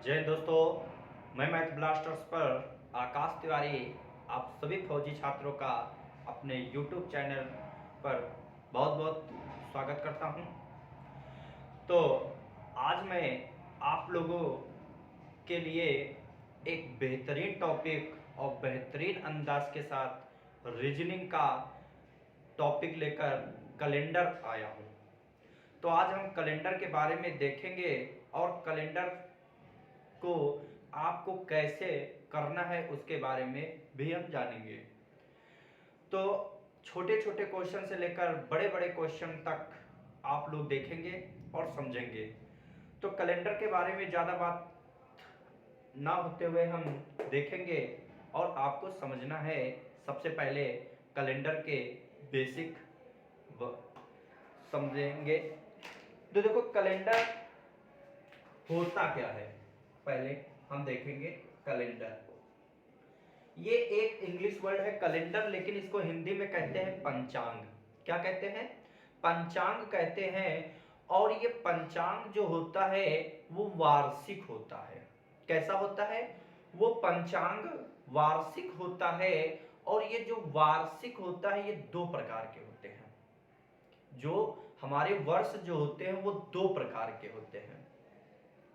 जय हिंद दोस्तों, मैं मैथ ब्लास्टर्स पर आकाश तिवारी आप सभी फौजी छात्रों का अपने YouTube चैनल पर बहुत बहुत स्वागत करता हूं। तो आज मैं आप लोगों के लिए एक बेहतरीन टॉपिक और बेहतरीन अंदाज के साथ रीजनिंग का टॉपिक लेकर कैलेंडर आया हूं। तो आज हम कैलेंडर के बारे में देखेंगे और कैलेंडर को आपको कैसे करना है उसके बारे में भी हम जानेंगे। तो छोटे छोटे क्वेश्चन से लेकर बड़े बड़े क्वेश्चन तक आप लोग देखेंगे और समझेंगे। तो कैलेंडर के बारे में ज़्यादा बात ना होते हुए हम देखेंगे और आपको समझना है। सबसे पहले कैलेंडर के बेसिक समझेंगे। तो देखो कैलेंडर होता क्या है, पहले हम देखेंगे कैलेंडर। ये एक इंग्लिश वर्ड है कैलेंडर, लेकिन इसको हिंदी में कहते हैं पंचांग। क्या कहते हैं? पंचांग कहते हैं। और ये पंचांग जो होता है वो वार्षिक होता है। कैसा होता है? वो पंचांग वार्षिक होता है। और ये जो वार्षिक होता है ये दो प्रकार के होते हैं। जो हमारे वर्ष जो होते हैं वो दो प्रकार के होते हैं।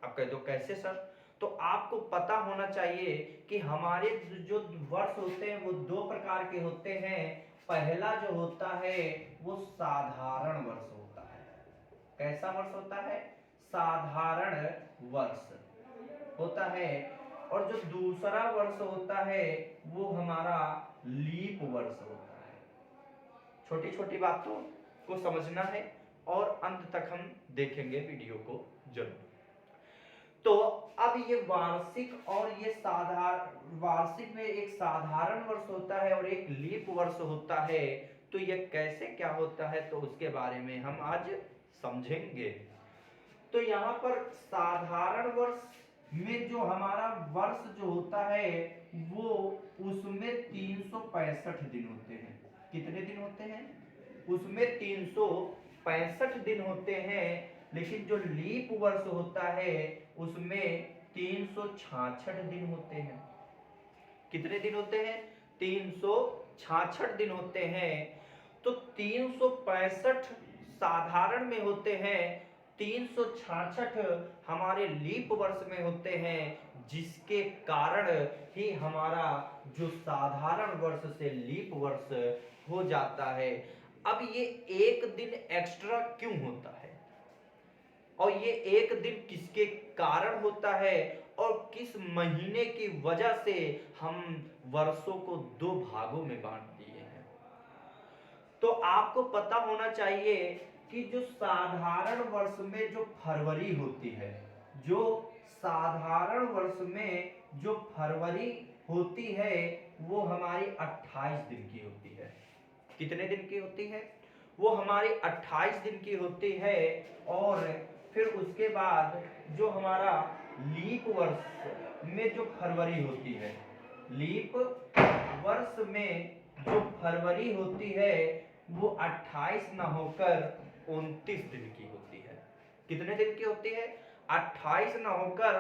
आप कह दो कैसे सर? तो आपको पता होना चाहिए कि हमारे जो वर्ष होते हैं वो दो प्रकार के होते हैं। पहला जो होता है वो साधारण वर्ष होता है। कैसा वर्ष होता है? साधारण वर्ष होता है। और जो दूसरा वर्ष होता है वो हमारा लीप वर्ष होता है। छोटी छोटी बातों को समझना है और अंत तक हम देखेंगे वीडियो को जरूर। तो अब ये वार्षिक और ये साधारण, वार्षिक में एक साधारण वर्ष होता है और एक लीप वर्ष होता है। तो ये कैसे क्या होता है तो उसके बारे में हम आज समझेंगे। तो यहाँ पर साधारण वर्ष में जो हमारा वर्ष जो होता है वो उसमें 365 दिन होते हैं। कितने दिन होते हैं? उसमें 365 दिन होते हैं। लेकिन जो लीप वर्ष होता है उसमें 366 दिन होते हैं। कितने दिन होते हैं? 366 दिन होते हैं। तो 365 साधारण में होते हैं, 366 हमारे लीप वर्ष में होते हैं, जिसके कारण ही हमारा जो साधारण वर्ष से लीप वर्ष हो जाता है। अब ये एक दिन एक्स्ट्रा क्यों होता है और ये एक दिन किसके कारण होता है और किस महीने की वजह से हम वर्षों को दो भागों में बांट दिए हैं? तो आपको पता होना चाहिए कि जो साधारण वर्ष में जो फरवरी होती है, जो साधारण वर्ष में जो फरवरी होती है वो हमारी 28 दिन की होती है। कितने दिन की होती है? वो हमारी 28 दिन की होती है। और फिर उसके बाद जो हमारा लीप वर्ष में जो फरवरी होती है, लीप वर्ष में जो फरवरी होती है वो 28 ना होकर 29 दिन की होती है। कितने दिन की होती है? 28 ना होकर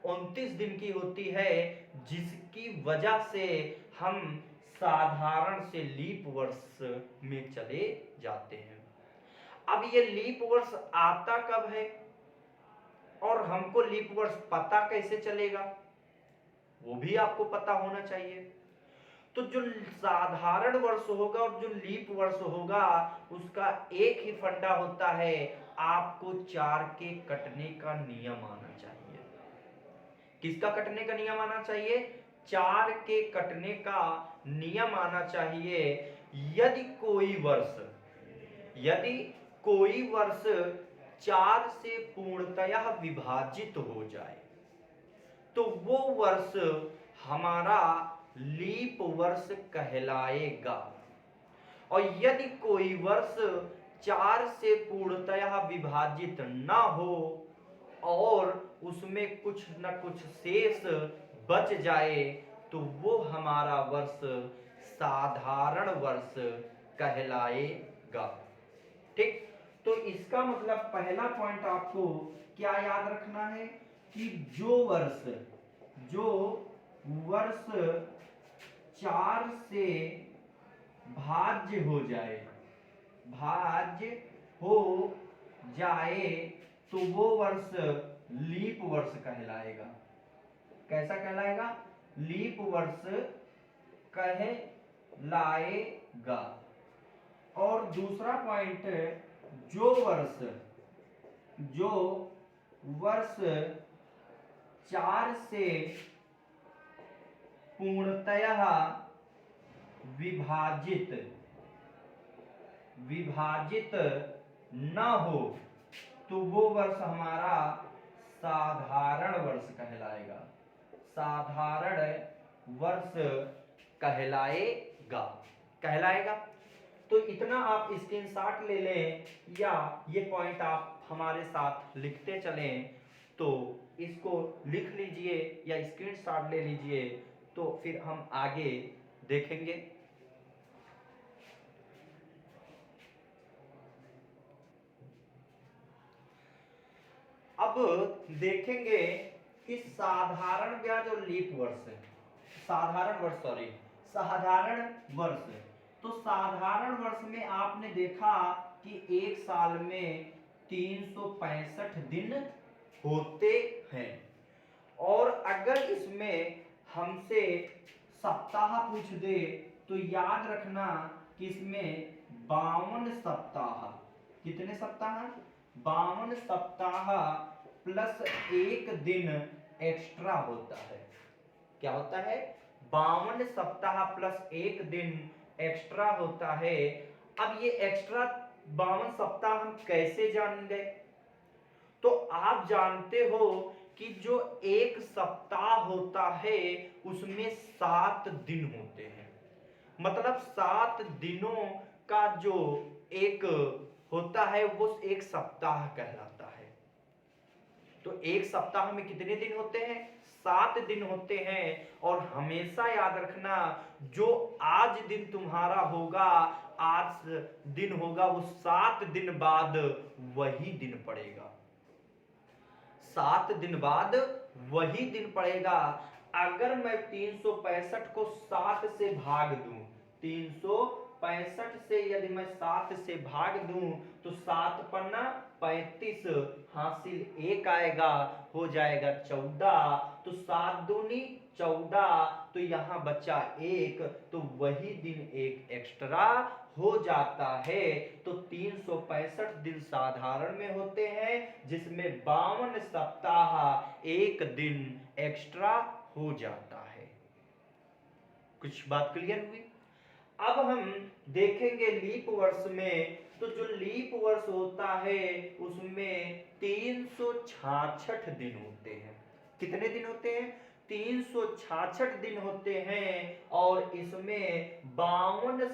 29 दिन की होती है, जिसकी वजह से हम साधारण से लीप वर्ष में चले जाते हैं। अब ये लीप वर्ष आता कब है और हमको लीप वर्ष पता कैसे चलेगा, वो भी आपको पता होना चाहिए। तो जो साधारण वर्ष होगा और जो लीप वर्ष होगा उसका एक ही फंडा होता है, आपको 4 के कटने का नियम आना चाहिए। किसका कटने का नियम आना चाहिए? 4 के कटने का नियम आना चाहिए। यदि कोई वर्ष 4 से पूर्णतया विभाजित हो जाए तो वो वर्ष हमारा लीप वर्ष कहलाएगा। और यदि कोई वर्ष 4 से पूर्णतया विभाजित ना हो और उसमें कुछ न कुछ शेष बच जाए तो वो हमारा वर्ष साधारण वर्ष कहलाएगा। ठीक, तो इसका मतलब पहला पॉइंट आपको क्या याद रखना है? कि जो वर्ष 4 से भाज्य हो जाए तो वो वर्ष लीप वर्ष कहलाएगा। कैसा कहलाएगा? लीप वर्ष कहलाएगा। और दूसरा पॉइंट, जो वर्ष 4 से पूर्णतः विभाजित न हो तो वो वर्ष हमारा साधारण वर्ष कहलाएगा। साधारण वर्ष कहलाएगा। तो इतना आप स्क्रीनशॉट ले लें या ये पॉइंट आप हमारे साथ लिखते चलें, तो इसको लिख लीजिए या स्क्रीनशॉट ले लीजिए, तो फिर हम आगे देखेंगे। अब देखेंगे कि साधारण ब्याज और लीप वर्ष, साधारण वर्ष। तो साधारण वर्ष में आपने देखा कि एक साल में 365 दिन होते हैं, और अगर इसमें हमसे सप्ताह पूछ दे तो याद रखना कि इसमें 52 सप्ताह, कितने सप्ताह? 52 सप्ताह प्लस एक दिन एक्स्ट्रा होता है। क्या होता है? 52 सप्ताह प्लस एक दिन एक्स्ट्रा होता है। अब ये एक्स्ट्रा 52 सप्ताह हम कैसे जानेंगे? तो आप जानते हो कि जो एक सप्ताह होता है उसमें 7 दिन होते हैं, मतलब 7 दिनों का जो एक होता है वो एक सप्ताह कहलाता है। तो एक सप्ताह में कितने दिन होते हैं? 7 दिन होते हैं। और हमेशा याद रखना, जो आज दिन तुम्हारा होगा, आज दिन होगा, वो 7 दिन बाद वही दिन पड़ेगा। 7 दिन बाद वही दिन पड़ेगा। अगर मैं 365 को 7 से भाग दूं, 365 से यदि मैं 7 से भाग दूं तो 7 पन्ना 35, हासिल 1 आएगा, हो जाएगा 14। तो 7 दूनी 14, तो यहां बचा 1, तो वही दिन एक एक्स्ट्रा हो जाता है। तो 365 दिन साधारण में होते हैं, जिसमें 52 सप्ताह एक दिन एक्स्ट्रा हो जाता है। कुछ बात क्लियर हुई? अब हम देखेंगे लीप वर्ष में। तो जो लीप वर्ष होता है उसमें 366 दिन होते हैं। कितने दिन होते हैं? 366 दिन होते हैं। और इसमें 52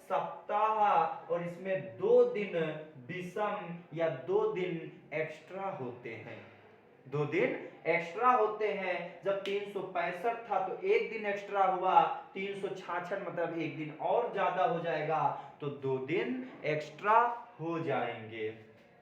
सप्ताह और इसमें 2 दिन विषम या 2 दिन एक्स्ट्रा होते हैं। 2 दिन एक्स्ट्रा होते हैं। जब 365 था तो 1 दिन एक्स्ट्रा हुआ, 366 मतलब 1 दिन और ज्यादा हो जाएगा, तो 2 दिन एक्स्ट्रा हो जाएंगे।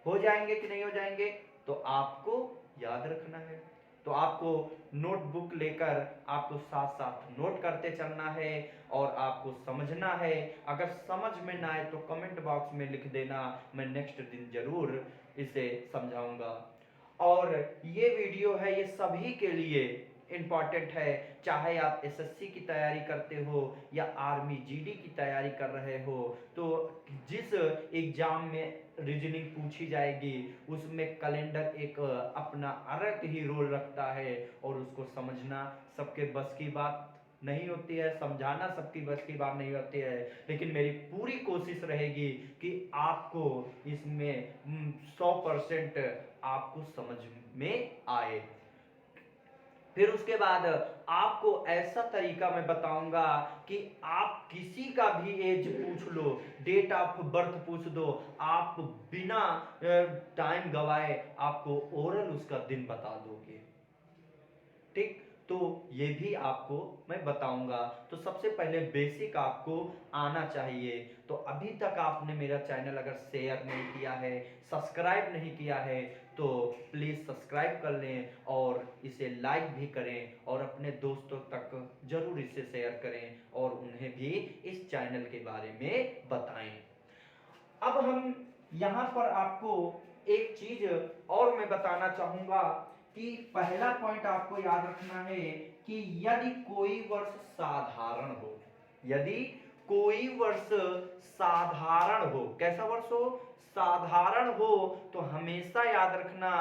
कि नहीं हो जाएंगे? तो आपको याद रखना है। तो आपको नोटबुक लेकर आपको साथ साथ नोट करते चलना है और आपको समझना है। अगर समझ में ना आए तो कमेंट बॉक्स में लिख देना, मैं नेक्स्ट दिन जरूर इसे समझाऊंगा। और ये वीडियो है, ये सभी के लिए इंपॉर्टेंट है, चाहे आप एसएससी की तैयारी करते हो या आर्मी जीडी की तैयारी कर रहे हो। तो जिस एग्जाम में रीजनिंग पूछी जाएगी उसमें कैलेंडर एक अपना अलग ही रोल रखता है, और उसको समझना सबके बस की बात नहीं होती है, समझाना सबकी बस की बात नहीं होती है। लेकिन मेरी पूरी कोशिश रहेगी कि आपको इसमें 100% आपको समझ में आए। फिर उसके बाद आपको ऐसा तरीका मैं बताऊंगा कि आप किसी का भी एज पूछ लो, डेट ऑफ बर्थ पूछ दो, आप बिना टाइम गवाए आपको ओरल उसका दिन बता दोगे। ठीक? तो ये भी आपको मैं बताऊंगा। तो सबसे पहले बेसिक आपको आना चाहिए। तो अभी तक आपने मेरा चैनल अगर शेयर नहीं किया है, सब्सक्राइब नहीं किया है, तो प्लीज़ सब्सक्राइब कर लें और इसे लाइक भी करें और अपने दोस्तों तक जरूर इसे शेयर करें और उन्हें भी इस चैनल के बारे में बताएं। अब हम यहाँ पर आपको एक चीज और मैं बताना चाहूंगा कि पहला पॉइंट आपको याद रखना है कि यदि कोई वर्ष साधारण हो, यदि कोई वर्ष साधारण हो, कैसा वर्ष हो, साधारण हो, तो हमेशा याद रखना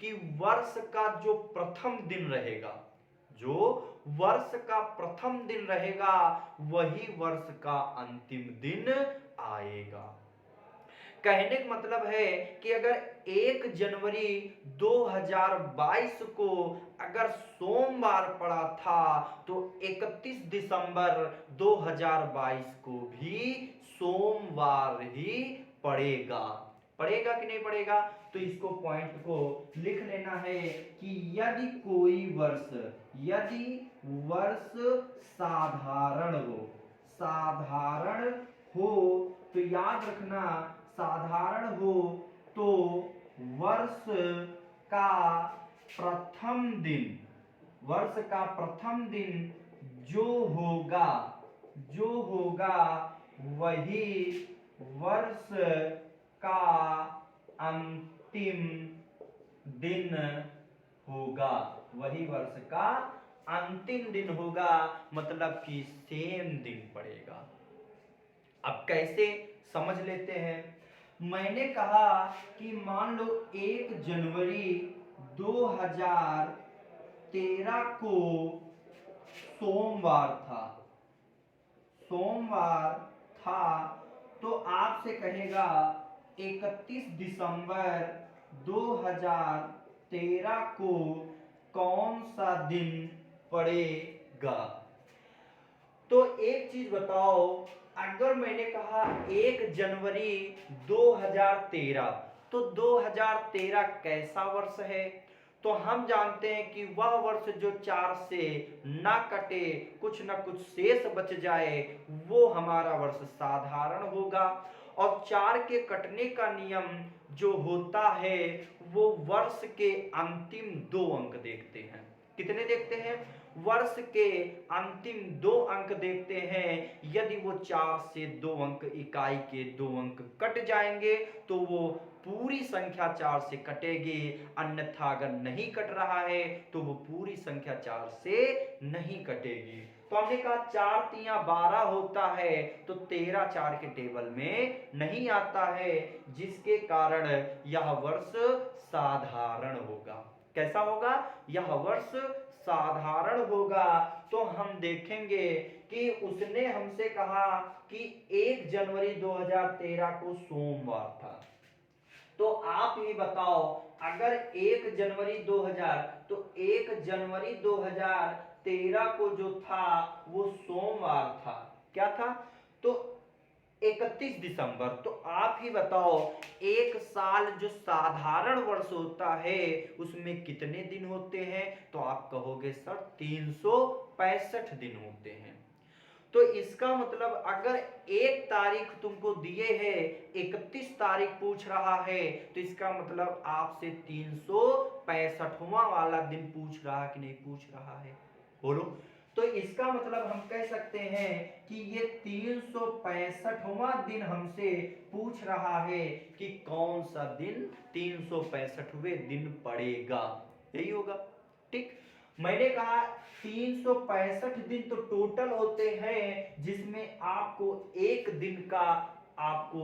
कि वर्ष का जो प्रथम दिन रहेगा, जो वर्ष का प्रथम दिन रहेगा, वही वर्ष का अंतिम दिन आएगा। कहने का मतलब है कि अगर 1 जनवरी 2022 को अगर सोमवार पड़ा था, तो 31 दिसंबर 2022 को भी सोमवार ही पड़ेगा। पड़ेगा कि नहीं पड़ेगा? तो इसको पॉइंट को लिख लेना है कि यदि कोई वर्ष, यदि वर्ष साधारण हो, साधारण हो, तो याद रखना साधारण हो तो वर्ष का प्रथम दिन, वर्ष का प्रथम दिन जो होगा, जो होगा वही वर्ष का अंतिम दिन होगा, वही वर्ष का अंतिम दिन होगा, मतलब कि सेम दिन पड़ेगा। अब कैसे समझ लेते हैं। मैंने कहा कि मान लो 1 जनवरी 2013 को सोमवार था, सोमवार था, तो आपसे कहेगा 31 दिसंबर 2013 को कौन सा दिन पड़ेगा। तो एक चीज बताओ, अगर मैंने कहा 1 जनवरी 2013, तो 2013 कैसा वर्ष है? तो हम जानते हैं कि वह वर्ष जो 4 से ना कटे, कुछ ना कुछ शेष बच जाए, वो हमारा वर्ष साधारण होगा। और 4 के कटने का नियम जो होता है, वो वर्ष के अंतिम 2 अंक देखते हैं। कितने देखते हैं? वर्ष के अंतिम 2 अंक देखते हैं। यदि वो 4 से 2 अंक, इकाई के 2 अंक कट जाएंगे, तो वो पूरी संख्या 4 से कटेगी। अन्यथा अगर नहीं कट रहा है तो वो पूरी संख्या 4 से नहीं कटेगी। तो हमने कहा 4 तिया 12 होता है, तो 13 4 के टेबल में नहीं आता है, जिसके कारण यह वर्ष साधारण होगा। कैसा होगा? यह वर्ष साधारण होगा। तो हम देखेंगे कि उसने हमसे कहा कि 1 जनवरी 2013 को सोमवार था। तो आप ही बताओ, अगर 1 जनवरी 2000, तो 1 जनवरी 2013 को जो था वो सोमवार था। क्या था? तो 31 दिसंबर। तो आप ही बताओ, एक साल जो साधारण वर्ष होता है उसमें कितने दिन होते हैं? तो आप कहोगे सर 365 दिन होते हैं। तो इसका मतलब अगर 1 तारीख तुमको दिए है, 31 तारीख पूछ रहा है, तो इसका मतलब आपसे 365वां वाला दिन पूछ रहा है कि नहीं पूछ रहा है? बोलो। तो इसका मतलब हम कह सकते हैं कि ये 365वां दिन हमसे पूछ रहा है कि कौन सा दिन 365वें दिन पड़ेगा। यही होगा। ठीक। मैंने कहा 365 दिन तो टोटल होते हैं, जिसमें आपको एक दिन का, आपको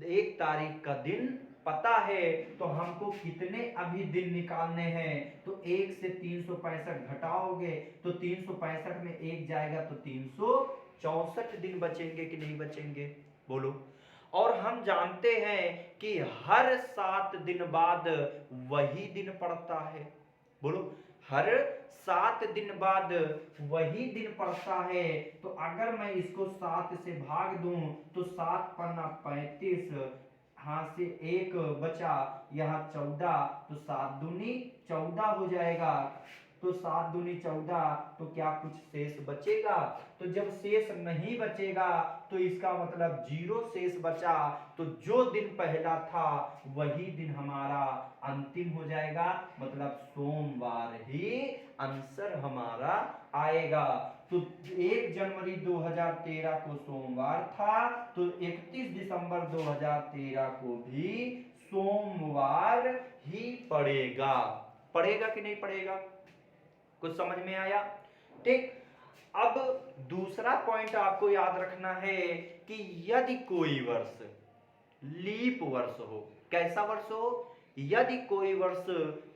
1 तारीख का दिन पता है, तो हमको कितने अभी दिन निकालने हैं? तो 1 से 365 घटाओगे तो 365 में 1 जाएगा तो 364 दिन बचेंगे कि नहीं बचेंगे? बोलो। और हम जानते हैं कि हर 7 दिन बाद वही दिन पड़ता है। बोलो। हर 7 दिन बाद वही दिन पड़ता है। तो अगर मैं इसको 7 से भाग दूं तो 7 पन्ना 35, हाथ से 1 बचा, यहाँ 14, तो 7 दूनी 14 हो जाएगा। तो 7 दूनी 14, तो क्या कुछ शेष बचेगा? तो जब शेष नहीं बचेगा तो इसका मतलब 0 शेष बचा, तो जो दिन पहला था वही दिन हमारा अंतिम हो जाएगा, मतलब सोमवार ही आंसर हमारा आएगा। तो 1 जनवरी 2013 को सोमवार था, तो 31 दिसंबर 2013 को भी सोमवार ही पड़ेगा। पड़ेगा कि नहीं पड़ेगा? कुछ समझ में आया? ठीक। अब दूसरा पॉइंट आपको याद रखना है कि यदि कोई वर्ष लीप वर्ष हो, कैसा वर्ष हो? यदि कोई वर्ष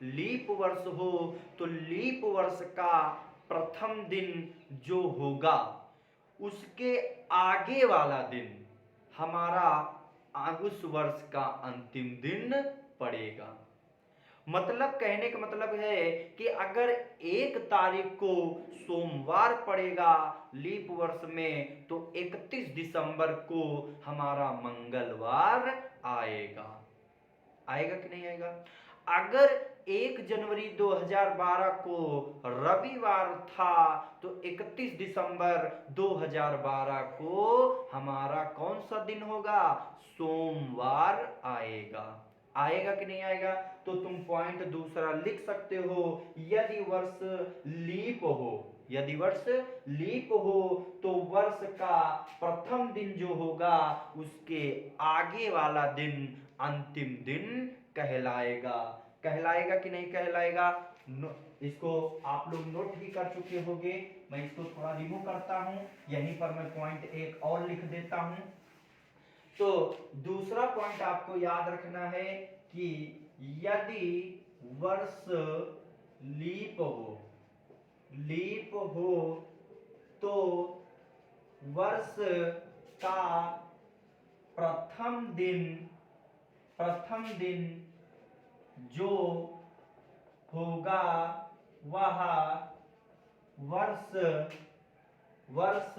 लीप वर्ष हो तो लीप वर्ष का प्रथम दिन जो होगा उसके आगे वाला दिन हमारा उस वर्ष का अंतिम दिन पड़ेगा। मतलब कहने का मतलब है कि अगर 1 तारीख को सोमवार पड़ेगा लीप वर्ष में, तो 31 दिसंबर को हमारा मंगलवार आएगा। आएगा कि नहीं आएगा? अगर 1 जनवरी 2012 को रविवार था तो 31 दिसंबर 2012 को हमारा कौन सा दिन होगा? सोमवार आएगा। आएगा कि नहीं आएगा? तो तुम पॉइंट दूसरा लिख सकते हो, यदि वर्ष लीप हो, यदि वर्ष लीप हो तो वर्ष का प्रथम दिन जो होगा उसके आगे वाला दिन अंतिम दिन कहलाएगा। कहलाएगा कि नहीं कहलाएगा? इसको आप लोग नोट भी कर चुके होंगे। मैं इसको थोड़ा रिमूव करता हूं, यहीं पर मैं पॉइंट एक और लिख देता हूं। तो दूसरा पॉइंट आपको याद रखना है कि यदि वर्ष लीप हो तो वर्ष का प्रथम दिन जो होगा वह वर्ष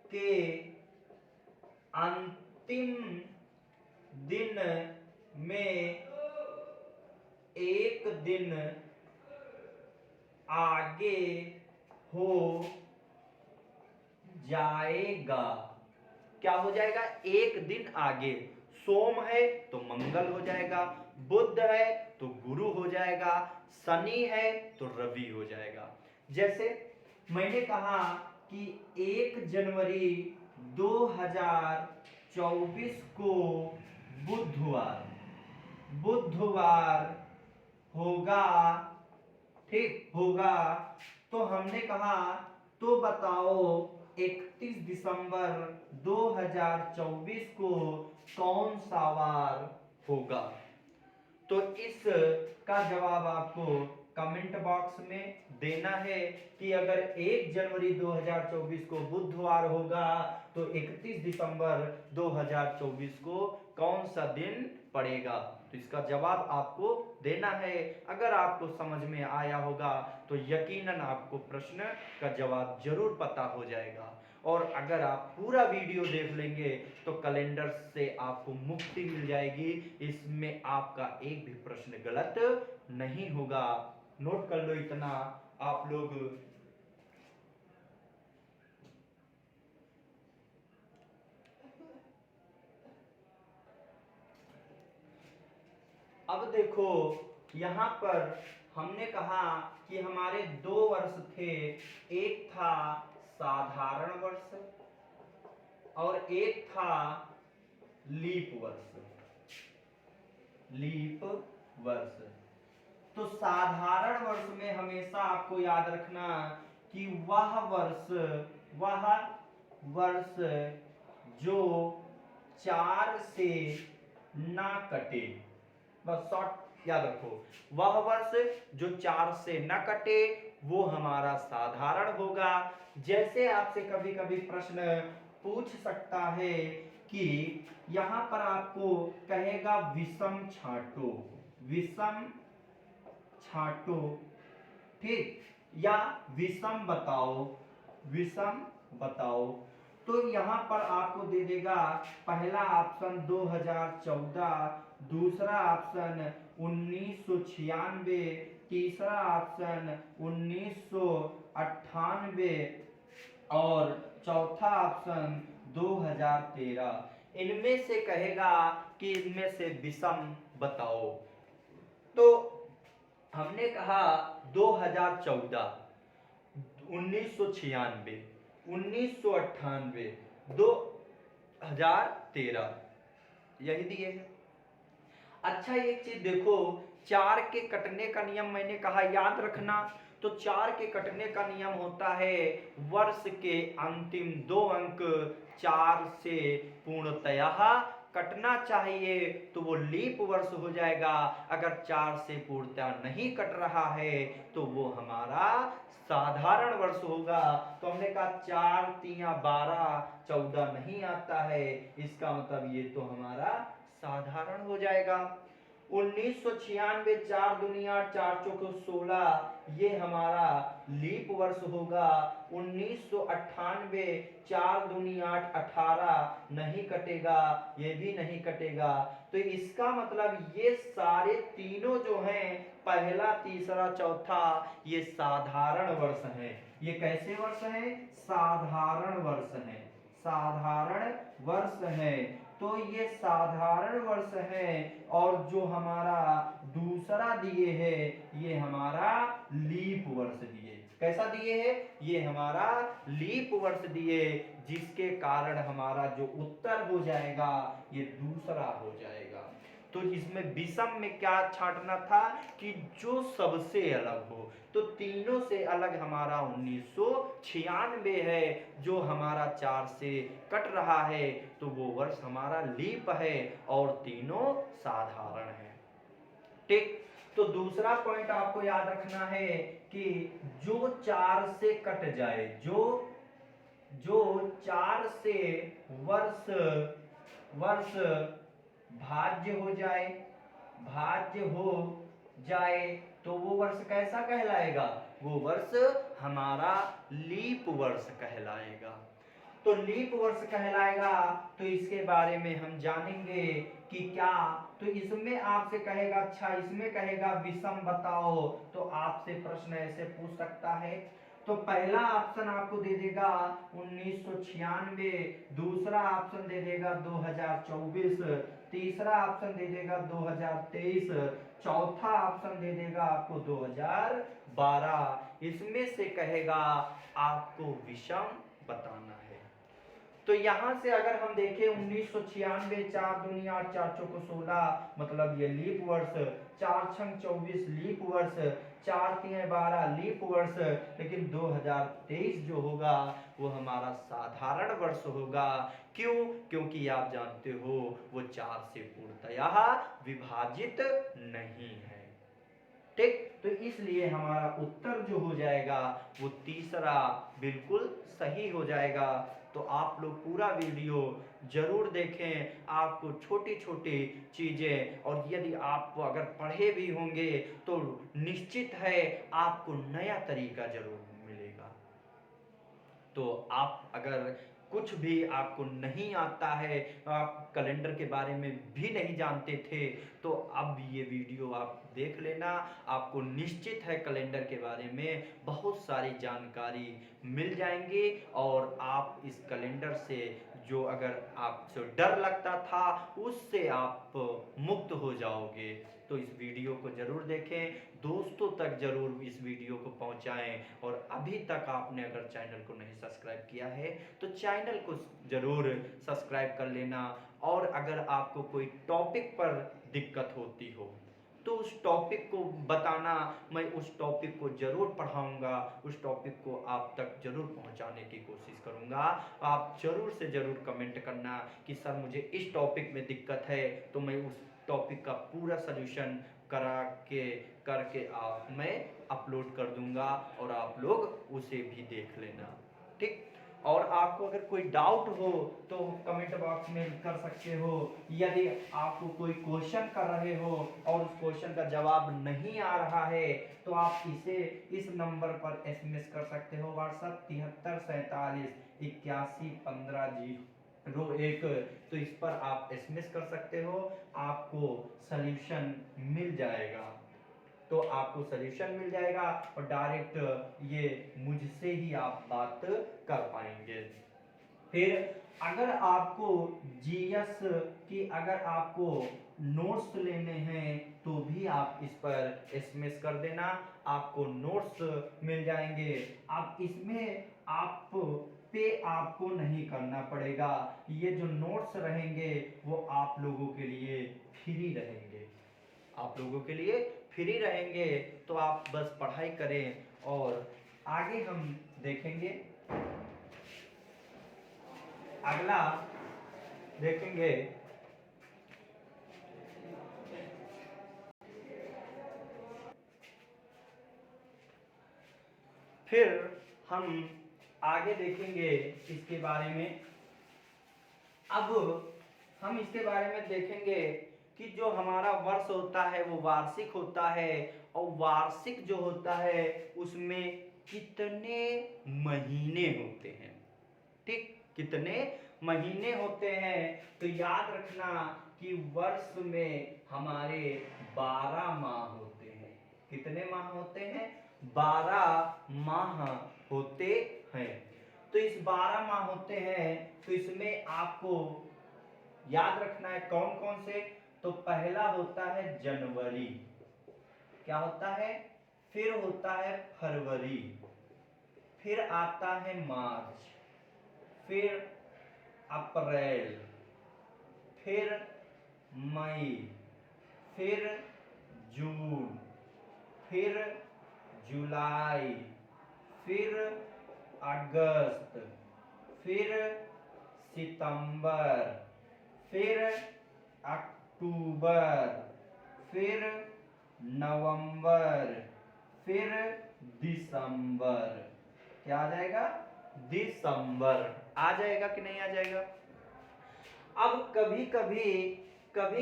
के अंतिम दिन में एक दिन आगे हो जाएगा। क्या हो जाएगा? एक दिन आगे। सोम है तो मंगल हो जाएगा, बुध है तो गुरु हो जाएगा, शनि है तो रवि हो जाएगा। जैसे मैंने कहा कि 1 जनवरी 2024 को बुधवार होगा, ठीक होगा। तो हमने कहा तो बताओ 31 दिसंबर 2024 को कौन सा वार होगा? तो इस का जवाब आपको कमेंट बॉक्स में देना है कि अगर 1 जनवरी 2024 को बुधवार होगा तो 31 दिसंबर 2024 को कौन सा दिन पड़ेगा। तो इसका जवाब आपको देना है। अगर आपको समझ में आया होगा तो यकीनन आपको प्रश्न का जवाब जरूर पता हो जाएगा। और अगर आप पूरा वीडियो देख लेंगे तो कैलेंडर से आपको मुक्ति मिल जाएगी, इसमें आपका एक भी प्रश्न गलत नहीं होगा। नोट कर लो इतना आप लोग। अब देखो यहां पर हमने कहा कि हमारे 2 वर्ष थे, एक था साधारण वर्ष और एक था लीप वर्ष। तो साधारण वर्ष में हमेशा आपको याद रखना कि वह वर्ष जो 4 से ना कटे, बस शॉर्ट याद रखो, वह वर्ष जो 4 से न कटे वो हमारा साधारण होगा। जैसे आपसे कभी कभी प्रश्न पूछ सकता है कि यहां पर आपको कहेगा विषम छांटो, ठीक, या विषम बताओ। तो यहां पर आपको दे देगा पहला ऑप्शन 2014, दूसरा ऑप्शन 1996, तीसरा ऑप्शन 1998 और चौथा ऑप्शन 2013। इनमें से कहेगा कि इनमें से विषम बताओ। तो हमने कहा 2014, 1996, 1998, 2013 यही दिए हैं। अच्छा एक चीज देखो, 4 के कटने का नियम मैंने कहा याद रखना। तो 4 के कटने का नियम होता है वर्ष के अंतिम 2 अंक 4 से पूर्णतः कटना चाहिए, तो वो लीप वर्ष हो जाएगा। अगर 4 से पूर्णतः नहीं कट रहा है तो वो हमारा साधारण वर्ष होगा। तो हमने कहा 4 3 12 14 नहीं आता है, इसका मतलब ये तो हमारा साधारण हो जाएगा। 1996 4 दूनी 8 4 चौके 16 ये हमारा लीप वर्ष होगा। 1998 4 दूनी 8 18 नहीं कटेगा, ये भी नहीं कटेगा। तो इसका मतलब ये सारे तीनों जो हैं पहला तीसरा चौथा ये साधारण वर्ष हैं। ये कैसे वर्ष हैं? साधारण वर्ष हैं, साधारण वर्ष है। तो ये साधारण वर्ष है। और जो हमारा दूसरा दिए है ये हमारा लीप वर्ष दिए। कैसा दिए है? ये हमारा लीप वर्ष दिए, जिसके कारण हमारा जो उत्तर हो जाएगा ये दूसरा हो जाएगा। तो इसमें विषम में क्या छांटना था कि जो सबसे अलग हो। तो तीनों से अलग हमारा 1996 है, जो हमारा 4 से कट रहा है, तो वो वर्ष हमारा लीप है और तीनों साधारण है। ठीक। तो दूसरा पॉइंट आपको याद रखना है कि जो 4 से कट जाए, जो 4 से वर्ष भाज्य हो जाए तो वो वर्ष कैसा कहलाएगा? वो वर्ष हमारा लीप वर्ष कहलाएगा। तो लीप वर्ष कहलाएगा। तो इसके बारे में हम जानेंगे कि क्या, तो इसमें आपसे कहेगा, अच्छा इसमें कहेगा विषम बताओ, तो आपसे प्रश्न ऐसे पूछ सकता है। तो पहला ऑप्शन आपको दे देगा 1996, दूसरा ऑप्शन दे देगा 2024, तीसरा ऑप्शन दे देगा 2023, चौथा ऑप्शन दे देगा आपको 2012। इसमें से कहेगा आपको विषम बताना है। तो यहां से अगर हम देखें 1996 4 दूनी 8 4 चौको 16 मतलब ये लीप वर्ष, 4 छंग 24 लीप वर्ष, 4 3 12 लीप वर्ष। लेकिन 2023 जो होगा वो हमारा साधारण वर्ष होगा। क्यों? क्योंकि आप जानते हो वो 4 से पूर्णतः विभाजित नहीं है। ठीक। तो इसलिए हमारा उत्तर जो हो जाएगा वो तीसरा बिल्कुल सही हो जाएगा। तो आप लोग पूरा वीडियो जरूर देखें। आपको छोटी छोटी चीजें, और यदि आप अगर पढ़े भी होंगे तो निश्चित है आपको नया तरीका जरूर मिलेगा। तो आप अगर कुछ भी आपको नहीं आता है, आप कैलेंडर के बारे में भी नहीं जानते थे, तो अब ये वीडियो आप देख लेना। आपको निश्चित है कैलेंडर के बारे में बहुत सारी जानकारी मिल जाएंगी। और आप इस कैलेंडर से जो अगर आपसे डर लगता था उससे आप मुक्त हो जाओगे। तो इस वीडियो को जरूर देखें, दोस्तों तक जरूर इस वीडियो को पहुंचाएं। और अभी तक आपने अगर चैनल को नहीं सब्सक्राइब किया है तो चैनल को जरूर सब्सक्राइब कर लेना। और अगर आपको कोई टॉपिक पर दिक्कत होती हो तो उस टॉपिक को बताना, मैं उस टॉपिक को जरूर पढ़ाऊंगा, उस टॉपिक को आप तक जरूर पहुंचाने की कोशिश करूंगा। आप जरूर से जरूर कमेंट करना कि सर मुझे इस टॉपिक में दिक्कत है, तो मैं उस टॉपिक का पूरा सलूशन करके आप मैं अपलोड कर दूंगा और आप लोग उसे भी देख लेना। ठीक। और आपको अगर कोई डाउट हो तो कमेंट बॉक्स में कर सकते हो। यदि आपको कोई क्वेश्चन कर रहे हो और उस क्वेश्चन का जवाब नहीं आ रहा है तो आप इसे इस नंबर पर एसएमएस कर सकते हो, व्हाट्सएप 73 47 81 15 0। रो 1, तो इस पर आप एसएमएस कर सकते हो, आपको सॉल्यूशन मिल जाएगा। तो आपको सॉल्यूशन मिल जाएगा और डायरेक्ट ये मुझसे ही आप बात कर पाएंगे। फिर अगर आपको जीएस की अगर आपको नोट्स लेने हैं तो भी आप इस पर एसएमएस कर देना, आपको नोट्स मिल जाएंगे। आप इसमें आप पे आपको नहीं करना पड़ेगा, ये जो नोट्स रहेंगे वो आप लोगों के लिए फ्री रहेंगे, आप लोगों के लिए फ्री रहेंगे। तो आप बस पढ़ाई करें और आगे हम देखेंगे, अगला देखेंगे फिर हम आगे देखेंगे इसके बारे में। अब हम इसके बारे में देखेंगे कि जो हमारा वर्ष होता है वो वार्षिक होता है, और वार्षिक जो होता है उसमें कितने महीने होते हैं, ठीक, कितने महीने होते हैं। तो याद रखना कि वर्ष में हमारे 12 माह होते हैं। कितने माह होते हैं? 12 माह होते हैं। तो इस 12 माह होते हैं, तो इसमें आपको याद रखना है कौन कौन से। तो पहला होता है जनवरी, क्या होता है, फिर होता है फरवरी, फिर आता है मार्च, फिर अप्रैल, फिर मई, फिर जून, फिर जुलाई, फिर अगस्त, फिर सितंबर, फिर अक्टूबर, फिर नवंबर, फिर दिसंबर। क्या आ जाएगा? दिसंबर आ जाएगा कि नहीं आ जाएगा? अब कभी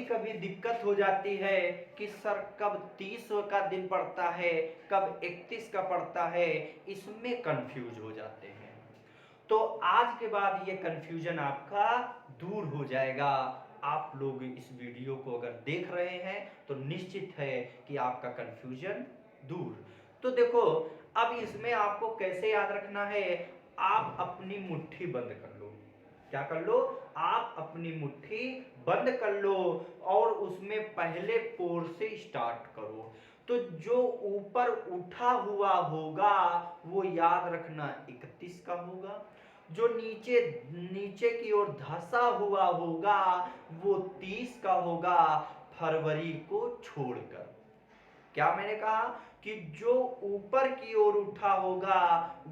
कभी दिक्कत हो जाती है कि सर कब 30 का दिन पड़ता है, कब 31 का पड़ता है, इसमें कंफ्यूज हो जाते हैं। तो आज के बाद ये कंफ्यूजन आपका दूर हो जाएगा। आप लोग इस वीडियो को अगर देख रहे हैं तो निश्चित है कि आपका कंफ्यूजन दूर। तो देखो, अब इसमें आपको कैसे याद रखना है, आप अपनी मुट्ठी बंद कर लो। क्या कर लो? आप अपनी मुट्ठी बंद कर लो और उसमें पहले पोर से स्टार्ट करो। तो जो ऊपर उठा हुआ होगा वो याद रखना 31 का होगा, जो नीचे नीचे की ओर धंसा हुआ होगा वो 30 का होगा, फरवरी को छोड़कर। क्या मैंने कहा कि जो ऊपर की ओर उठा होगा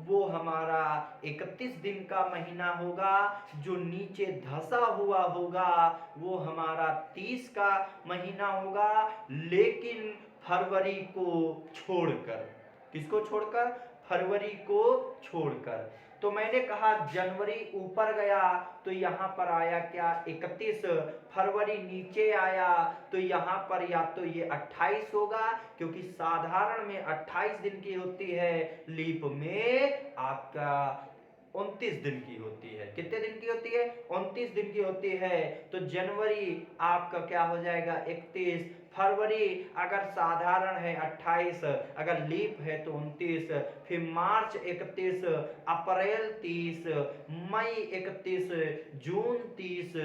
वो हमारा 31 दिन का महीना होगा, जो नीचे धंसा हुआ होगा वो हमारा 30 का महीना होगा, लेकिन फरवरी को छोड़कर। किसको छोड़कर? फरवरी को छोड़कर। तो मैंने कहा जनवरी ऊपर गया तो यहां पर आया क्या? 31। फरवरी नीचे आया तो यहां पर या तो ये 28 होगा, क्योंकि साधारण में 28 दिन की होती है, लीप में आपका 29 दिन की होती है। कितने दिन की होती है? 29 दिन की होती है। तो जनवरी आपका क्या हो जाएगा? 31। फरवरी अगर साधारण है 28, अगर लीप है तो 29, फिर मार्च 31, अप्रैल 30, मई 31, जून 30,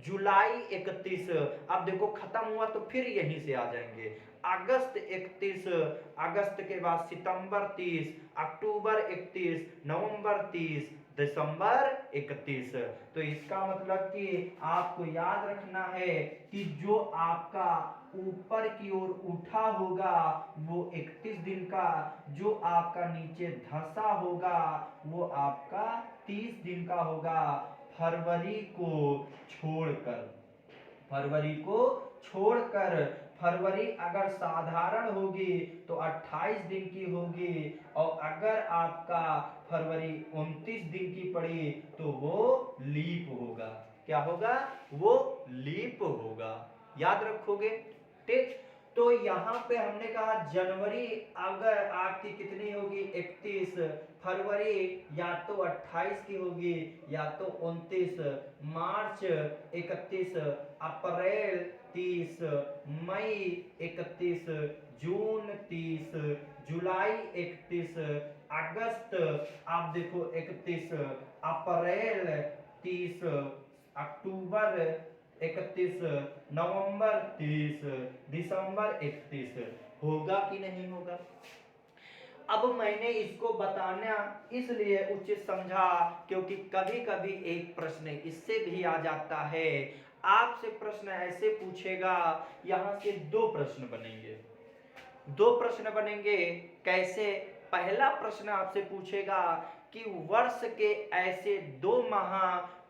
जुलाई 31। अब देखो खत्म हुआ तो फिर यहीं से आ जाएंगे। अगस्त 31, अगस्त के बाद सितंबर 30, अक्टूबर 31, नवंबर 30, दिसंबर 31। तो इसका मतलब कि आपको याद रखना है कि जो आपका ऊपर की ओर उठा होगा वो 31 दिन का, जो आपका नीचे धंसा होगा वो आपका 30 दिन का होगा, फरवरी को छोड़कर। फरवरी को छोड़कर। फरवरी अगर साधारण होगी तो 28 दिन की होगी, और अगर आपका फरवरी 29 दिन की पड़ी तो वो लीप होगा। क्या होगा? वो लीप होगा। याद रखोगे? ठीक। तो यहाँ पे हमने कहा जनवरी अगर आपकी कितनी होगी 31, फरवरी या तो 28 की होगी या तो 29, मार्च 31, अप्रैल 30, मई 31, जून 30, जुलाई 31, अगस्त आप देखो 31, अप्रैल 30, अक्टूबर 31, नवंबर 30, दिसंबर 31। होगा कि नहीं होगा? अब मैंने इसको बताना इसलिए उचित समझा क्योंकि कभी कभी एक प्रश्न इससे भी आ जाता है। आपसे प्रश्न ऐसे पूछेगा, यहां से दो प्रश्न बनेंगे। दो प्रश्न बनेंगे कैसे? पहला प्रश्न आपसे पूछेगा कि वर्ष के ऐसे 2 माह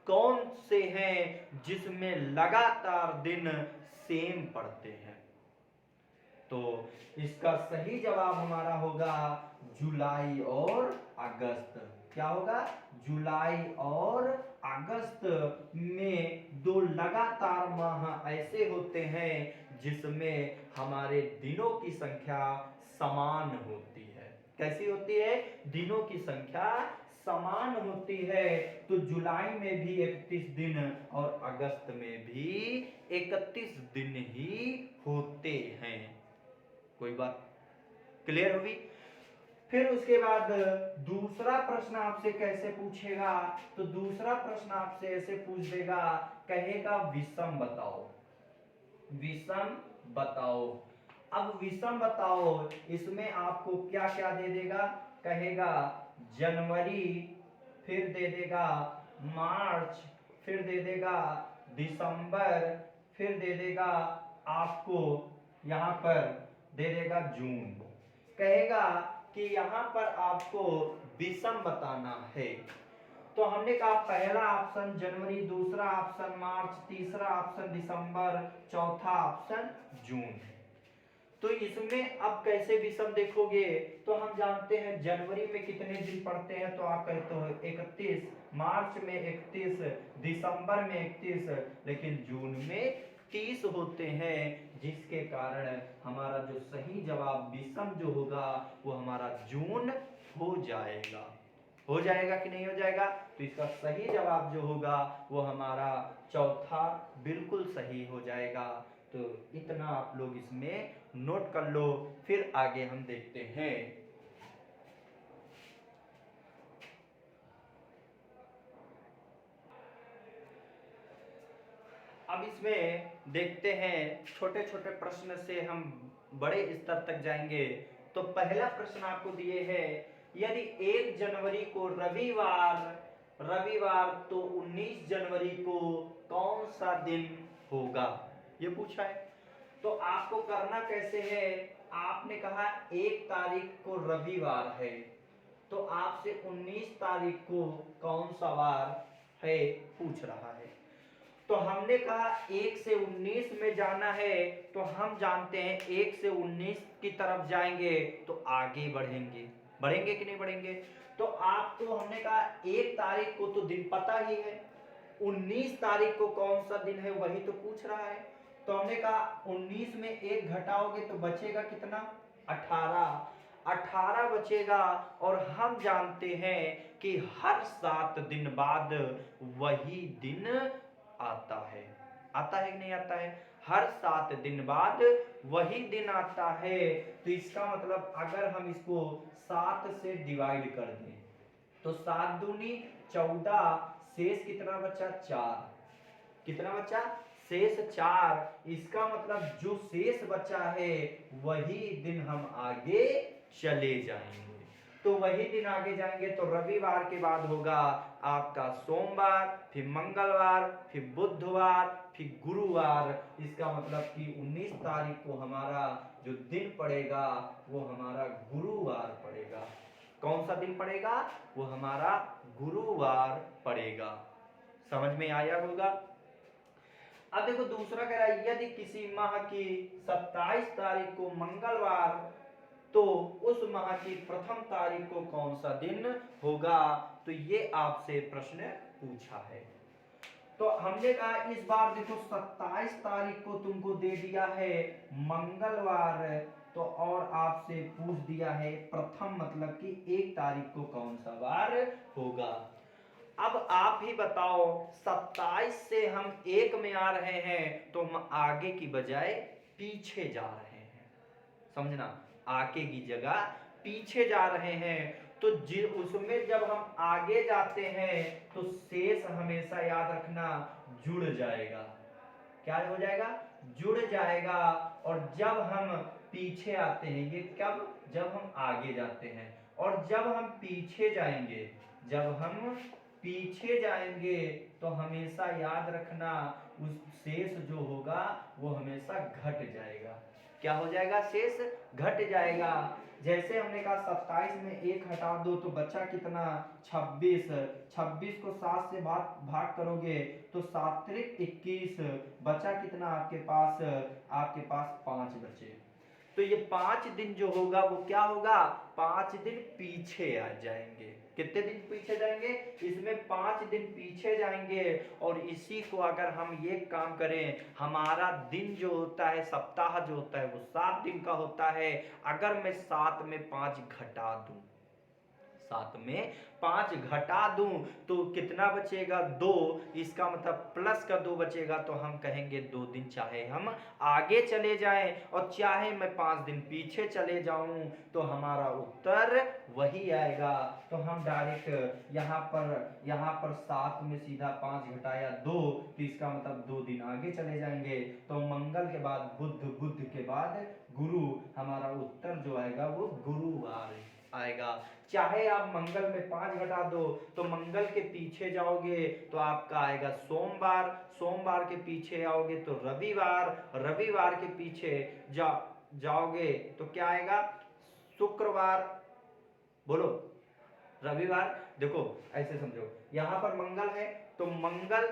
कौन से हैं जिसमें लगातार दिन सेम पड़ते हैं। तो इसका सही जवाब हमारा होगा जुलाई और अगस्त। क्या होगा? जुलाई और अगस्त में 2 लगातार माह ऐसे होते हैं जिसमें हमारे दिनों की संख्या समान होती है। कैसी होती है? दिनों की संख्या समान होती है। तो जुलाई में भी 31 दिन और अगस्त में भी 31 दिन ही होते हैं। कोई बात क्लियर होगी? फिर उसके बाद दूसरा प्रश्न आपसे कैसे पूछेगा? तो दूसरा प्रश्न आपसे ऐसे पूछ देगा, कहेगा विषम बताओ। विषम बताओ। अब विषम बताओ इसमें आपको क्या क्या दे देगा? कहेगा जनवरी, फिर दे देगा मार्च, फिर दे देगा दिसंबर, फिर दे देगा आपको यहां पर दे देगा जून। कहेगा कि यहां पर आपको विषम बताना है। तो हमने कहा पहला ऑप्शन जनवरी, दूसरा ऑप्शन मार्च, तीसरा ऑप्शन दिसंबर, चौथा ऑप्शन जून। तो इसमें अब कैसे विषम देखोगे? तो हम जानते हैं जनवरी में कितने दिन पड़ते हैं, तो आप कहते हो 31, मार्च में 31, दिसंबर में 31, लेकिन जून में 30 होते हैं, जिसके कारण हमारा जो सही जवाब विषम जो होगा वो हमारा जून हो जाएगा। हो जाएगा कि नहीं हो जाएगा? तो इसका सही जवाब जो होगा वो हमारा चौथा बिल्कुल सही हो जाएगा। तो इतना आप लोग इसमें नोट कर लो, फिर आगे हम देखते हैं। अब इसमें देखते हैं, छोटे छोटे प्रश्न से हम बड़े स्तर तक जाएंगे। तो पहला प्रश्न आपको दिए है, यदि 1 जनवरी को रविवार तो 19 जनवरी को कौन सा दिन होगा, ये पूछा है। तो आपको करना कैसे है? आपने कहा 1 तारीख को रविवार है, तो आपसे 19 तारीख को कौन सा वार है पूछ रहा है। तो हमने कहा 1 से 19 में जाना है, तो हम जानते हैं 1 से 19 की तरफ जाएंगे तो आगे बढ़ेंगे। बढ़ेंगे कि नहीं बढ़ेंगे? तो आपको हमने कहा 1 तारीख को तो दिन पता ही है, 19 तारीख को कौन सा दिन है वही तो पूछ रहा है। तो हमने कहा 19 में 1 घटाओगे तो बचेगा कितना? 18। 18 बचेगा। और हम जानते हैं कि हर 7 दिन बाद वही दिन आता है। आता है कि नहीं आता है? हर 7 दिन बाद वही दिन आता है। तो इसका मतलब अगर हम इसको 7 से डिवाइड कर दें तो 7 दूनी 14, शेष कितना बचा? 4। कितना बचा? शेष 4। इसका मतलब जो शेष बचा है वही दिन हम आगे चले जाएंगे। तो वही दिन आगे जाएंगे तो रविवार के बाद होगा आपका सोमवार, फिर मंगलवार, फिर बुधवार, फिर गुरुवार। इसका मतलब कि 19 तारीख को हमारा जो दिन पड़ेगा वो हमारा गुरुवार पड़ेगा। कौन सा दिन पड़ेगा? वो हमारा गुरुवार पड़ेगा। समझ में आया होगा? अब देखो दूसरा कह रहा है, यदि किसी माह की 27 तारीख को मंगलवार तो उस माह की प्रथम तारीख को कौन सा दिन होगा। तो ये आपसे प्रश्न पूछा है। तो हमने कहा इस बार देखो 27 तारीख को तुमको दे दिया है मंगलवार, तो और आपसे पूछ दिया है प्रथम मतलब कि 1 तारीख को कौन सा वार होगा। अब आप ही बताओ 27 से हम 1 में आ रहे हैं तो हम आगे की बजाय पीछे जा रहे हैं, समझना, आगे की जगह पीछे जा रहे हैं। तो उसमें जब हम आगे जाते हैं तो शेष हमेशा याद रखना जुड़ जाएगा। क्या हो जाएगा? जुड़ जाएगा। और जब हम पीछे आते हैं, ये कब? जब हम आगे जाते हैं। और जब हम पीछे जाएंगे, जब हम पीछे जाएंगे तो हमेशा याद रखना उस शेष जो होगा वो हमेशा घट जाएगा। क्या हो जाएगा? शेष घट जाएगा। जैसे हमने कहा 27 में 1 हटा दो तो बचा कितना? 26। 26 को 7 से भाग करोगे तो 7 त्रिक 21, बचा कितना आपके पास? आपके पास 5 बचे। तो ये 5 दिन जो होगा वो क्या होगा? 5 दिन पीछे आ जाएंगे। कितने दिन पीछे जाएंगे? इसमें 5 दिन पीछे जाएंगे। और इसी को अगर हम ये काम करें, हमारा दिन जो होता है, सप्ताह जो होता है वो 7 दिन का होता है। अगर मैं 7 में 5 घटा दूं, 7 में 5 घटा दूं तो कितना बचेगा? 2। इसका मतलब प्लस का 2 बचेगा। तो हम कहेंगे 2 दिन चाहे हम आगे चले जाएं और चाहे मैं 5 दिन पीछे चले जाऊं तो हमारा उत्तर वही आएगा। तो हम डायरेक्ट यहाँ पर 7 में सीधा 5 घटाया 2, तो इसका मतलब 2 दिन आगे चले जाएंगे। तो मंगल के बाद बुध, बुध के बाद गुरु, हमारा उत्तर जो आएगा वो गुरुवार आएगा। चाहे आप मंगल में 5 घटा दो तो मंगल के पीछे जाओगे तो आपका आएगा सोमवार, सोमवार के पीछे आओगे तो रविवार, रविवार के पीछे जाओगे तो क्या आएगा? शुक्रवार। बोलो, रविवार। देखो ऐसे समझो, यहां पर मंगल है तो मंगल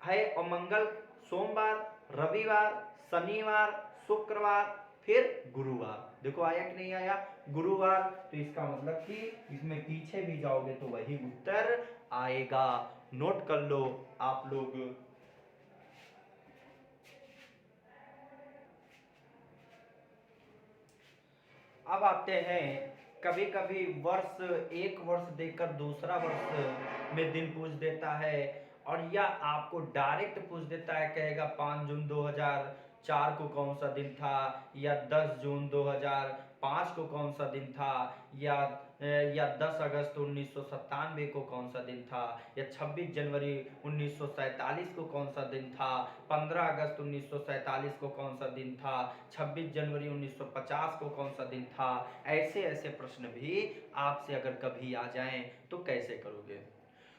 है और मंगल सोमवार, रविवार, शनिवार, शुक्रवार, फिर गुरुवार। देखो आया कि नहीं आया? गुरुवार। तो इसका मतलब कि इसमें पीछे भी जाओगे तो वही उत्तर आएगा। नोट कर लो आप लोग। अब आते हैं, कभी कभी वर्ष, एक वर्ष देकर दूसरा वर्ष में दिन पूछ देता है, और या आपको डायरेक्ट पूछ देता है, कहेगा 5 जून 2004 को कौन सा दिन था, या 10 जून 2005 को कौन सा दिन था, या 10 अगस्त 1997 को कौन सा दिन था, या 26 जनवरी 1947 को कौन सा दिन था, 15 अगस्त 1947 को कौन सा दिन था, 26 जनवरी 1950 को कौन सा दिन था। ऐसे ऐसे प्रश्न भी आपसे अगर कभी आ जाएं तो कैसे करोगे?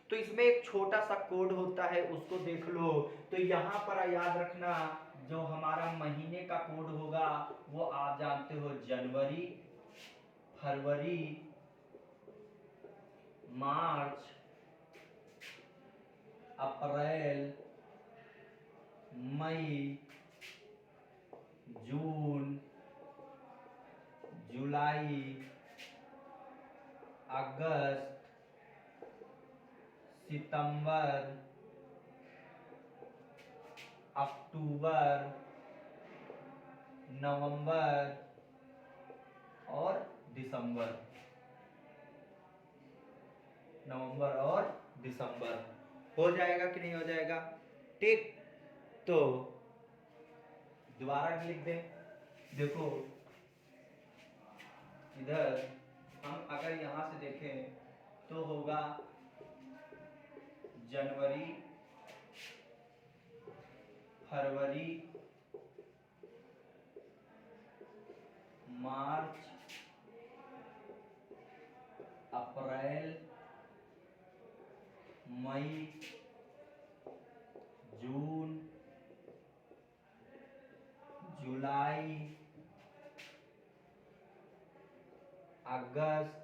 तो इसमें एक छोटा सा कोड होता है, उसको देख लो। तो यहाँ पर याद रखना जो हमारा महीने का कोड होगा वो आप जानते हो, जनवरी, फरवरी, मार्च, अप्रैल, मई, जून, जुलाई, अगस्त, सितंबर, अक्टूबर, नवंबर और दिसंबर। नवंबर और दिसंबर हो जाएगा कि नहीं हो जाएगा? ठीक, तो दोबारा लिख दें। देखो इधर हम अगर यहां से देखें तो होगा जनवरी, फरवरी, मार्च, अप्रैल, मई, जून, जुलाई, अगस्त,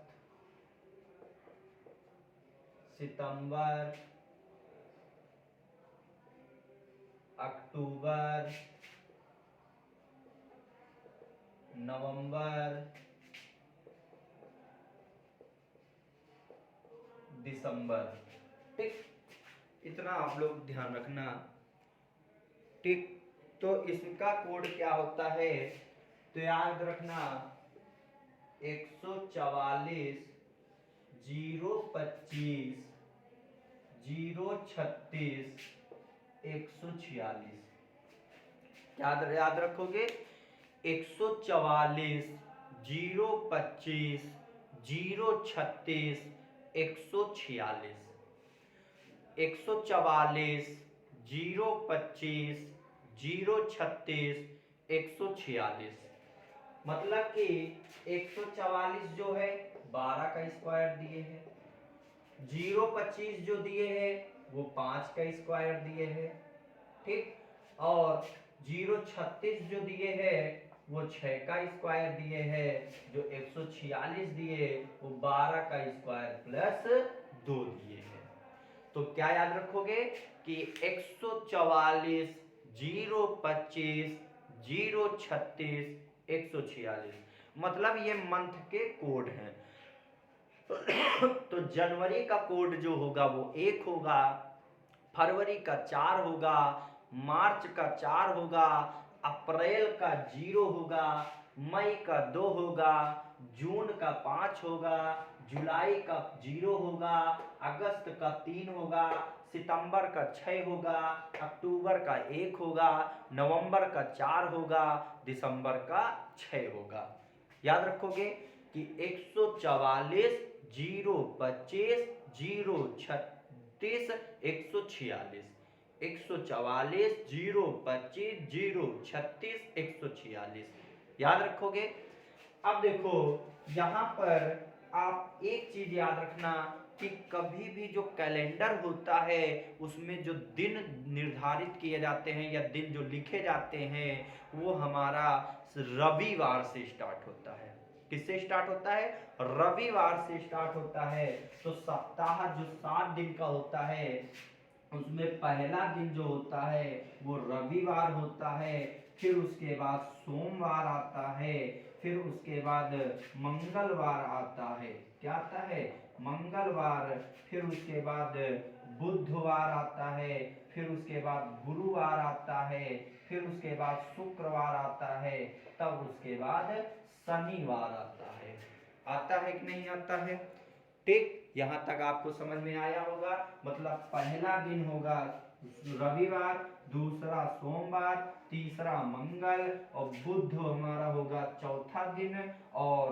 सितंबर, अक्टूबर, नवंबर, दिसंबर। ठीक, इतना आप लोग ध्यान रखना। ठीक, तो इसका कोड क्या होता है, तो याद रखना 144 025 036 146। याद रखोगे 144 025 036 146। 144 025 036 146। मतलब कि 144 जो है 12 का स्क्वायर दिए है, 025 जो दिए है वो 5 का स्क्वायर दिए है, ठीक, और 036 जो दिए है वो 6 का स्क्वायर दिए है, जो 146 दिए वो 12 का स्क्वायर प्लस 2 दिए है। तो क्या याद रखोगे कि 144 025 036 146, मतलब ये मंथ के कोड हैं। तो जनवरी का कोड जो होगा वो 1 होगा, फरवरी का 4 होगा, मार्च का 4 होगा, अप्रैल का 0 होगा, मई का 2 होगा, जून का 5 होगा, जुलाई का 0 होगा, अगस्त का 3 होगा, सितंबर का 6 होगा, अक्टूबर का 1 होगा, नवंबर का 4 होगा, दिसंबर का 6 होगा। याद रखोगे कि 144 025 036 146, 144 025 036 146 याद रखोगे। अब देखो यहाँ पर आप एक चीज याद रखना कि कभी भी जो कैलेंडर होता है उसमें जो दिन निर्धारित किए जाते हैं या दिन जो लिखे जाते हैं वो हमारा रविवार से स्टार्ट होता है। किससे स्टार्ट होता है, रविवार से स्टार्ट होता है। तो सप्ताह जो 7 दिन का होता है उसमें पहला दिन जो होता है वो रविवार होता है, फिर उसके बाद सोमवार आता है, फिर उसके बाद मंगलवार आता है। क्या आता है, मंगलवार, फिर उसके बाद बुधवार आता है, फिर उसके बाद गुरुवार आता है, फिर उसके बाद शुक्रवार आता है, तब उसके बाद शनिवार आता है कि नहीं आता है। ठीक, यहां तक आपको समझ में आया होगा। मतलब पहला दिन होगा रविवार, दूसरा सोमवार, तीसरा मंगल और बुध हमारा होगा चौथा दिन, और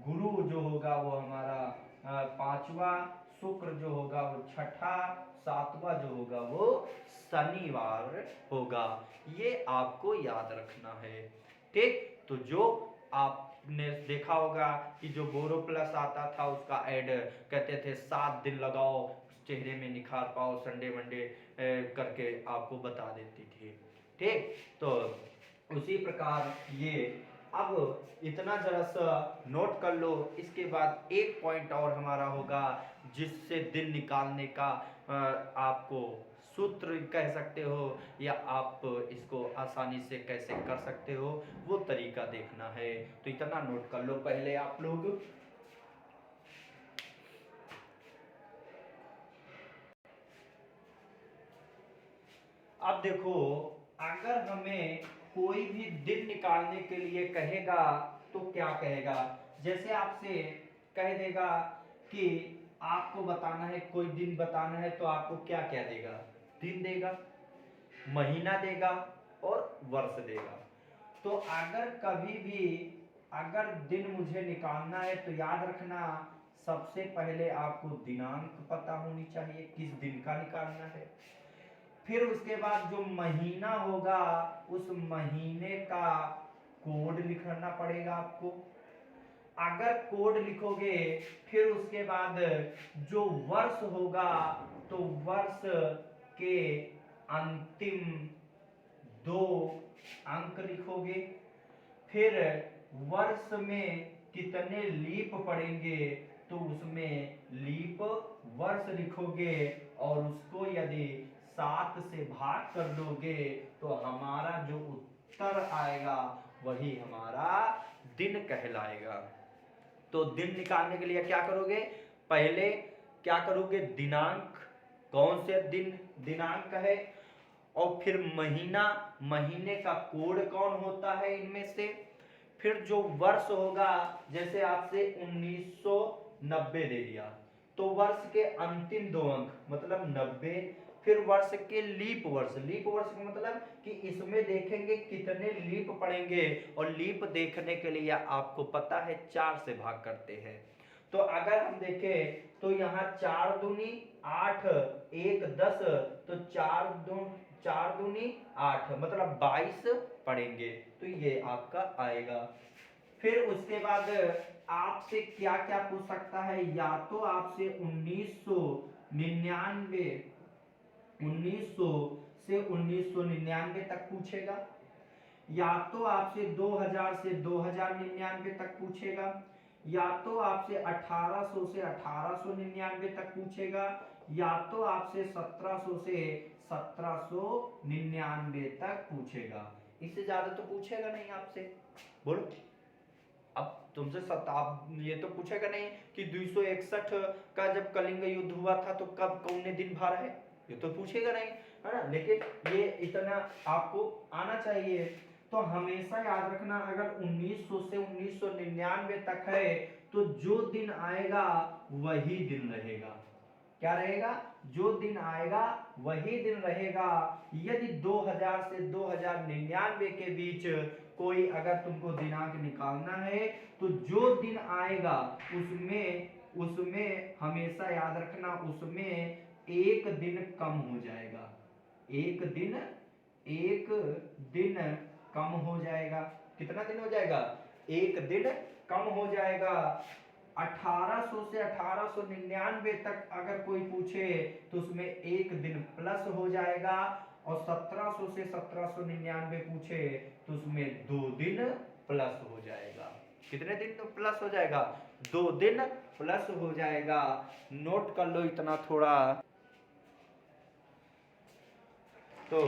गुरु जो होगा वो हमारा पांचवा, शुक्र जो होगा वो छठा, सातवां जो होगा वो शनिवार होगा। ये आपको याद रखना है। ठीक, तो जो आपने देखा होगा कि जो बोरो प्लस आता था उसका ऐड कहते थे 7 दिन लगाओ चेहरे में निखार पाओ, संडे मंडे करके आपको बता देती थी। ठीक, तो उसी प्रकार ये अब इतना जरा सा नोट कर लो। इसके बाद एक पॉइंट और हमारा होगा जिससे दिन निकालने का आपको सूत्र कह सकते हो या आप इसको आसानी से कैसे कर सकते हो वो तरीका देखना है। तो इतना नोट कर लो पहले आप लोग। अब देखो अगर हमें कोई भी दिन निकालने के लिए कहेगा तो क्या कहेगा, जैसे आपसे कह देगा कि आपको बताना है, कोई दिन बताना है, तो आपको क्या क्या देगा, दिन देगा, महीना देगा और वर्ष देगा। तो अगर कभी भी अगर दिन मुझे निकालना है तो याद रखना सबसे पहले आपको दिनांक पता होनी चाहिए किस दिन का निकालना है, फिर उसके बाद जो महीना होगा उस महीने का कोड लिखना पड़ेगा आपको। अगर कोड लिखोगे फिर उसके बाद जो वर्ष होगा तो वर्ष के अंतिम 2 अंक लिखोगे, फिर वर्ष में कितने लीप पड़ेंगे तो उसमें लीप वर्ष लिखोगे, और उसको यदि 7 से भाग कर दोगे तो हमारा जो उत्तर आएगा वही हमारा दिन कहलाएगा। तो दिन निकालने के लिए क्या करोगे, पहले क्या करोगे, दिनांक कौन से दिन दिनांक है, और फिर महीना, महीने का कोड कौन होता है इनमें से, फिर जो वर्ष होगा, जैसे आपसे 1990 दे दिया तो वर्ष के अंतिम दो अंक मतलब 90, फिर वर्ष के लीप वर्ष, लीप वर्ष का मतलब कि इसमें देखेंगे कितने लीप पड़ेंगे, और लीप देखने के लिए आपको पता है 4 से भाग करते हैं। तो अगर हम देखें तो यहाँ 4 दूनी 8, 1 10, तो 4 दूनी 8 मतलब 22 पड़ेंगे, तो ये आपका आएगा। फिर उसके बाद आपसे क्या क्या पूछ सकता है, या तो आपसे 1999 1900 से 1999 तक पूछेगा, या तो आपसे 2000 से 2099 तक पूछेगा, या तो आपसे 1800 से 1899 तक पूछेगा, या तो आपसे 1700 से 1799 तक पूछेगा। इससे ज्यादा तो पूछेगा नहीं आपसे, बोलो। अब तुमसे ये तो पूछेगा नहीं कि 261 का जब कलिंग युद्ध हुआ था तो कब कौन दिन भरा है, ये तो पूछेगा नहीं, है ना। लेकिन ये इतना आपको आना चाहिए। तो हमेशा याद रखना, अगर 1900 से 1999 तक है तो जो दिन आएगा वही दिन रहेगा। क्या रहेगा, जो दिन आएगा वही दिन रहेगा। यदि 2000 से 2099 के बीच कोई अगर तुमको दिनांक निकालना है तो जो दिन आएगा उसमें हमेशा याद रखना, उसमें एक दिन कम हो जाएगा, एक दिन कम हो जाएगा। कितना दिन हो जाएगा, एक दिन कम हो जाएगा। 1800 से 1899 तक अगर कोई पूछे तो उसमें एक दिन प्लस हो जाएगा, और 1700 से 1799 पूछे तो उसमें 2 दिन प्लस हो जाएगा। कितने दिन तो प्लस हो जाएगा, 2 दिन प्लस हो जाएगा। नोट कर लो इतना थोड़ा। तो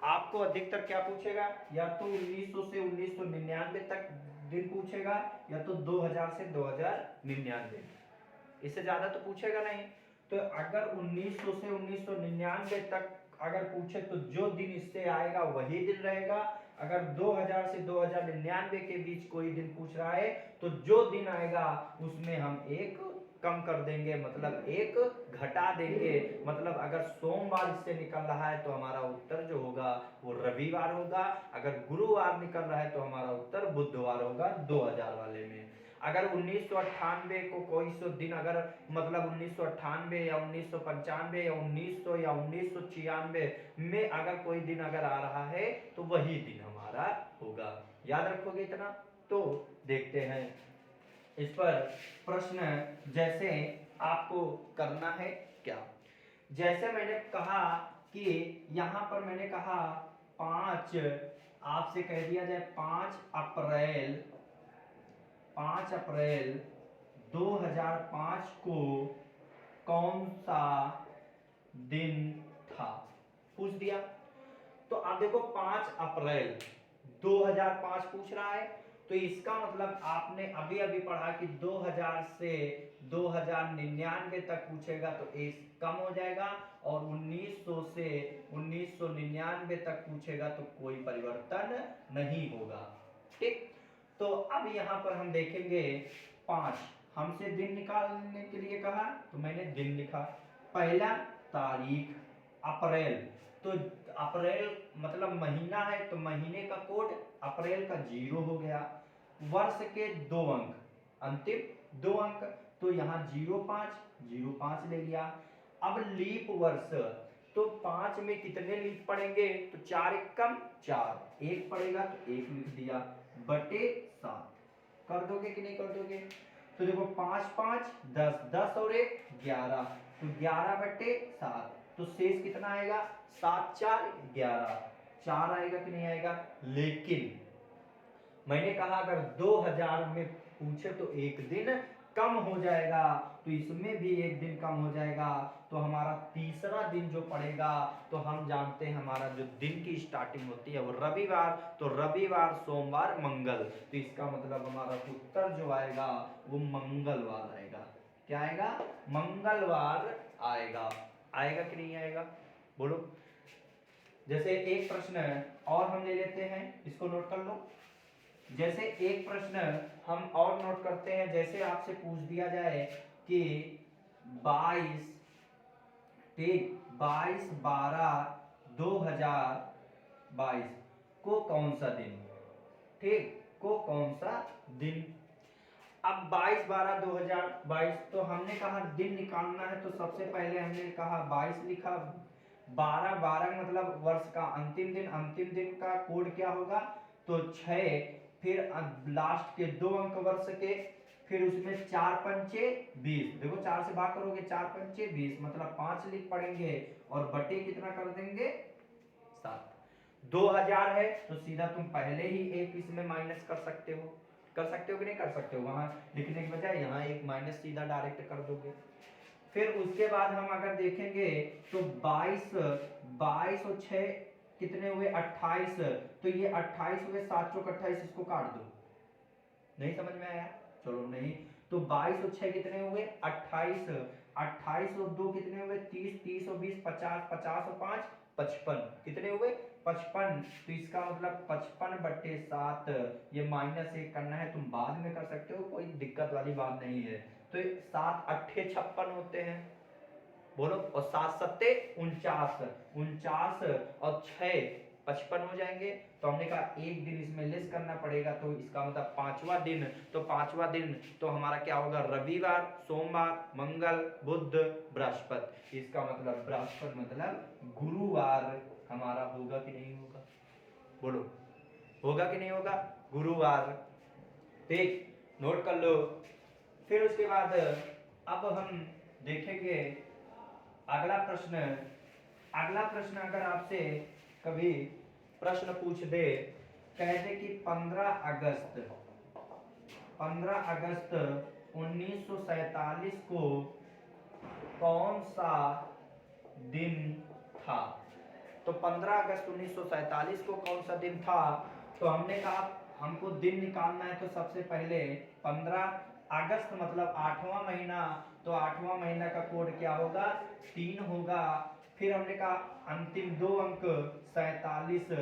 आपको अधिकतर क्या पूछेगा, या तो 1900 से 1999 तक दिन पूछेगा, या तो 2000 से 2099, इससे ज्यादा तो पूछेगा नहीं। तो अगर 1900 से 1999 तक अगर पूछे तो जो दिन इससे आएगा वही दिन रहेगा। अगर 2000 से 2099 के बीच कोई दिन पूछ रहा है तो जो दिन आएगा उसमें हम एक कम कर देंगे, मतलब एक घटा देंगे। मतलब अगर सोमवार इससे निकल रहा है तो हमारा उत्तर जो होगा वो रविवार होगा, अगर गुरुवार निकल रहा है तो हमारा उत्तर बुधवार होगा 2000 वाले में। अगर 1998 को कोई सो दिन अगर मतलब 1998 या 1995 या 1900 या 1996 में अगर कोई दिन अगर आ रहा है तो वही दिन हमारा होगा। याद रखोगे इतना। तो देखते हैं इस पर प्रश्न जैसे आपको करना है क्या। जैसे मैंने कहा कि यहाँ पर मैंने कहा 5, आपसे कह दिया जाए 5 अप्रैल 2005 को कौन सा दिन था, पूछ दिया। तो आप देखो 5 अप्रैल 2005 पूछ रहा है, तो इसका मतलब आपने अभी अभी पढ़ा कि 2000 से 2099 तक पूछेगा तो एक कम हो जाएगा, और 1900 से 1999 तक पूछेगा तो कोई परिवर्तन नहीं होगा। ठीक, तो अब यहाँ पर हम देखेंगे 5, हमसे दिन निकालने के लिए कहा तो मैंने दिन लिखा। पहला तारीख अप्रैल, तो अप्रैल मतलब महीना है तो महीने का कोड अप्रैल का 0 हो गया। वर्ष के 2 अंक, अंतिम 2 अंक, तो यहाँ 05 ले लिया। अब लीप वर्ष, तो 5 में कितने लीप पड़ेंगे, तो 4 एकम 4, 1 पड़ेगा तो 1 लिख दिया, बटे 7। कर दोगे कि नहीं कर दोगे। तो देखो 5 5 10, 10 और 1 11, तो 11 बटे 7, तो शेष कितना आएगा 7 4 11, 4 आएगा कि नहीं आएगा। लेकिन मैंने कहा अगर 2000 में पूछे तो एक दिन कम हो जाएगा, तो इसमें भी एक दिन कम हो जाएगा, तो हमारा तीसरा दिन जो पड़ेगा, तो हम जानते हैं हमारा जो दिन की स्टार्टिंग होती है वो रविवार, तो रविवार सोमवार मंगल, तो इसका मतलब हमारा उत्तर जो आएगा वो मंगलवार आएगा। क्या आएगा, मंगलवार आएगा। आएगा कि नहीं आएगा, बोलो। जैसे एक प्रश्न और हम ले लेते हैं, इसको नोट कर लो। जैसे एक प्रश्न हम और नोट करते हैं, जैसे आपसे पूछ दिया जाए कि 22 ठीक 22/12/2022 को कौन सा दिन, ठीक को कौन सा दिन। अब 22/12/2022 तो हमने कहा दिन निकालना है, तो सबसे पहले हमने कहा 22 लिखा, 12 मतलब वर्ष का अंतिम दिन का कोड क्या होगा, तो 6, फिर लास्ट के 2 अंक वर्ष के, फिर उसमें 4 पंचे 20, देखो 4 से भाग करोगे 4 पंचे 20 मतलब 5 लिख पड़ेंगे और बटे कितना कर देंगे 7। 2000 है तो सीधा तुम पहले ही एक इसमें माइनस कर सकते हो कि नहीं कर सकते हो, वहां लिखने के बजाय यहाँ एक माइनस सीधा डायरेक्ट कर दोगे। फिर उसके बाद हम अगर देखेंगे तो 22 और 6 कितने हुए 28, तो ये 28 हुए, 7 चौक 28, इसको काट दो। नहीं समझ में आया, चलो नहीं, तो 22 और 6 कितने हुए 28, 28 और 2 कितने हुए 30, 30 और 20 50, 50 और 5 55, कितने हुए 55। तो इसका मतलब 55/7, ये -1 करना है, तुम बाद में कर सकते हो, कोई दिक्कत वाली बात नहीं है। तो 7 अट्ठे 56 होते हैं, बोलो, और 7 सत्ते 49 और 6 55 हो जाएंगे। तो हमने कहा एक दिन इसमें लेस करना पड़ेगा, तो इसका मतलब 5वां दिन, तो 5वां दिन तो हमारा क्या होगा, रविवार, सोमवार, मंगल, बुध, बृहस्पति। इसका मतलब बृहस्पति मतलब गुरुवार हमारा होगा कि नहीं होगा, बोलो होगा कि नहीं होगा, गुरुवार। ठीक, नोट कर लो। फिर उसके बाद अब हम देखेंगे अगला प्रश्न। अगला प्रश्न अगर आपसे कभी प्रश्न पूछ दे, कह दे कि 15 अगस्त 1947 को कौन सा दिन था। तो 15 अगस्त 1947 को कौन सा दिन था, तो हमने कहा हमको दिन निकालना है, तो सबसे पहले 15 अगस्त मतलब 8वां महीना, तो 8वां महीना का कोड क्या होगा 3 होगा। फिर हमने कहा अंतिम 2 अंक 47,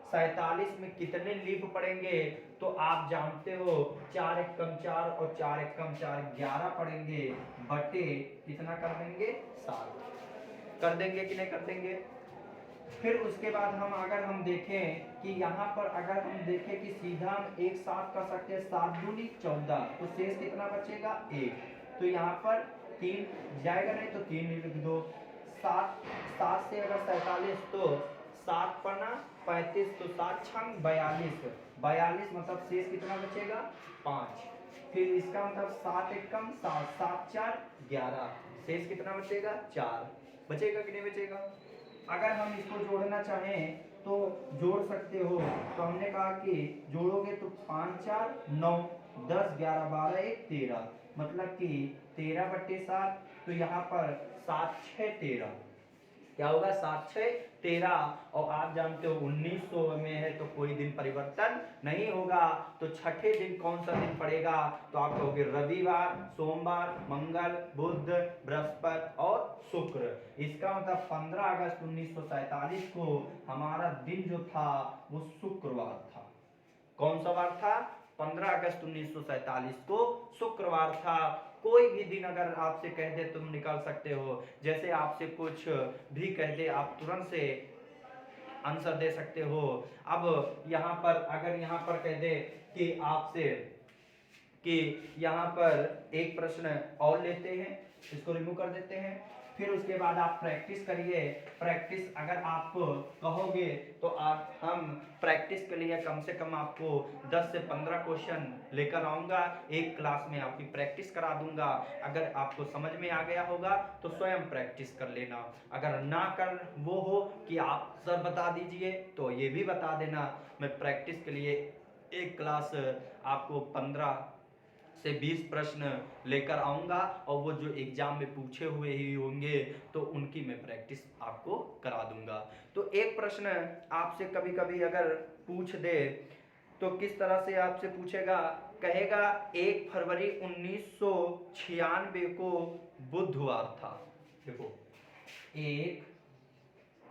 47 में कितने लीफ पड़ेंगे, तो आप जानते हो 4 एकम 4 और 4 एकम 4 11 पड़ेंगे, बटे कितना कर देंगे 7, कर देंगे कि नहीं कर देंगे। फिर उसके बाद हम देखें कि यहाँ पर अगर हम देखें कि सीधा हम एक साथ कर सकते हैं, 7 दूनी 14, तो शेष कितना बचेगा 1, तो यहाँ पर 3 जाएगा नहीं, तो 3 लिख दो। 7 से अगर 47, तो 7 पन्ना 35, तो 7 छंग 42, 42 मतलब शेष कितना बचेगा 5। फिर इसका मतलब 7 एकम 7, 7 4 11, शेष कितना बचेगा 4, बचेगा कि नहीं बचेगा। अगर हम इसको जोड़ना चाहें तो जोड़ सकते हो, तो हमने कहा कि जोड़ोगे तो 5 4 9 10 11 12 1 13, मतलब कि 13/7, तो यहाँ पर 7 6 13, क्या होगा 7 6 13, और आप जानते हो 1900 में है तो कोई दिन परिवर्तन नहीं होगा। तो छठे दिन कौन सा दिन पड़ेगा, तो आप कहोगे रविवार, सोमवार, मंगल, बुध, बृहस्पति और शुक्र। इसका मतलब 15 अगस्त 1947 को हमारा दिन जो था वो शुक्रवार था। कौन सा वार था, 15 अगस्त 1947 को शुक्रवार था। कोई भी दिन अगर आपसे कह दे तुम निकाल सकते हो, जैसे आपसे कुछ भी कह दे आप तुरंत से आंसर दे सकते हो। अब यहाँ पर अगर यहाँ पर कह दे कि आपसे कि यहाँ पर एक प्रश्न और लेते हैं, इसको रिमूव कर देते हैं। फिर उसके बाद आप प्रैक्टिस करिए। प्रैक्टिस अगर आप कहोगे तो हम प्रैक्टिस के लिए कम से कम आपको 10 से 15 क्वेश्चन लेकर आऊँगा, एक क्लास में आपकी प्रैक्टिस करा दूंगा। अगर आपको समझ में आ गया होगा तो स्वयं प्रैक्टिस कर लेना, अगर ना कर वो हो कि आप सर बता दीजिए तो ये भी बता देना। मैं प्रैक्टिस के लिए एक क्लास आपको 15 से 20 प्रश्न लेकर आऊंगा, और वो जो एग्जाम में पूछे हुए ही होंगे तो उनकी मैं प्रैक्टिस आपको करा दूंगा। तो एक प्रश्न आपसे कभी कभी अगर पूछ दे तो किस तरह से आपसे पूछेगा, कहेगा 1 फरवरी 1996 को बुधवार था। देखो 1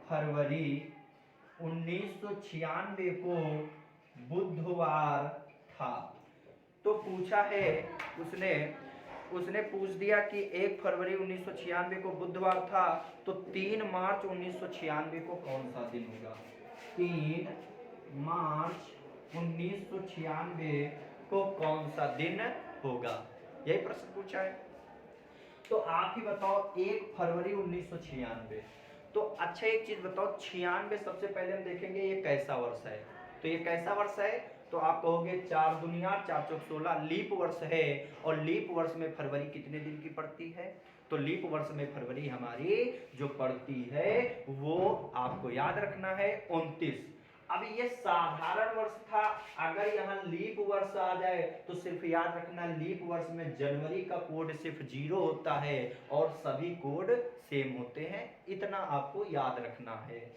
फरवरी 1996 को बुधवार था। तो पूछा है उसने पूछ दिया कि 1 फरवरी 1996 को बुधवार था, तो 3 मार्च 1996 को कौन सा दिन होगा? 3 मार्च 1996 को कौन सा दिन होगा, यही प्रश्न पूछा है। तो आप ही बताओ 1 फरवरी 1996। तो अच्छा एक चीज बताओ, 96 सबसे पहले हम देखेंगे ये कैसा वर्ष है। तो ये कैसा वर्ष है? तो आप कहोगे 4 दुनिया 4 चौक 16 लीप वर्ष है। और लीप वर्ष में फरवरी कितने दिन की पड़ती है? तो लीप वर्ष में फरवरी हमारी जो पड़ती है वो आपको याद रखना है 29। अब ये साधारण वर्ष था, अगर यहाँ लीप वर्ष आ जाए तो सिर्फ याद रखना लीप वर्ष में जनवरी का कोड सिर्फ 0 होता है और सभी कोड सेम होते हैं, इतना आपको याद रखना है।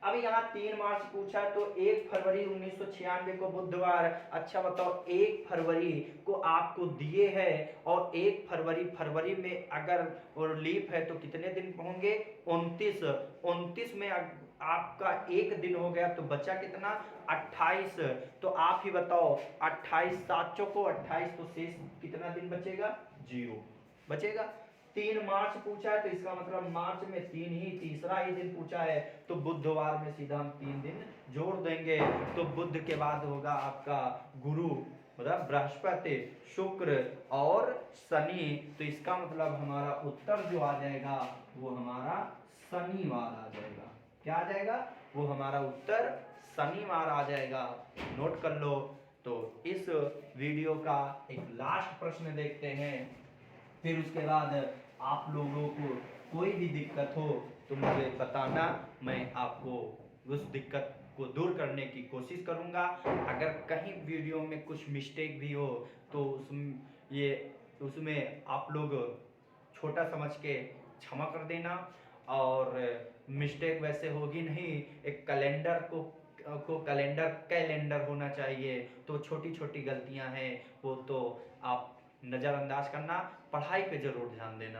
अब यहाँ 3 मार्च पूछा, तो 1 फरवरी 1996 को बुधवार। अच्छा बताओ 1 फरवरी को आपको दिए है और 1 फरवरी में अगर और लीप है तो कितने दिन होंगे? 29 में आपका एक दिन हो गया, तो बचा कितना? 28। तो आप ही बताओ 28 7 चौको 28, तो शेष कितना दिन बचेगा? 0 बचेगा। 3 मार्च पूछा है तो इसका मतलब मार्च में तीसरा ही दिन पूछा है, तो बुधवार में सीधा हम 3 दिन जोड़ देंगे। तो बुध के बाद होगा आपका गुरु, मतलब बृहस्पति, शुक्र और शनि। तो इसका मतलब हमारा उत्तर जो आ जाएगा वो हमारा शनिवार आ जाएगा। क्या आ जाएगा? वो हमारा उत्तर शनिवार आ जाएगा। नोट कर लो। तो इस वीडियो का एक लास्ट प्रश्न देखते हैं, फिर उसके बाद आप लोगों को कोई भी दिक्कत हो तो मुझे बताना, मैं आपको उस दिक्कत को दूर करने की कोशिश करूंगा। अगर कहीं वीडियो में कुछ मिस्टेक भी हो तो उसमें आप लोग छोटा समझ के क्षमा कर देना। और मिस्टेक वैसे होगी नहीं, एक कैलेंडर होना चाहिए, तो छोटी छोटी गलतियां हैं वो तो आप नज़रअंदाज करना, पढ़ाई पे जरूर ध्यान देना।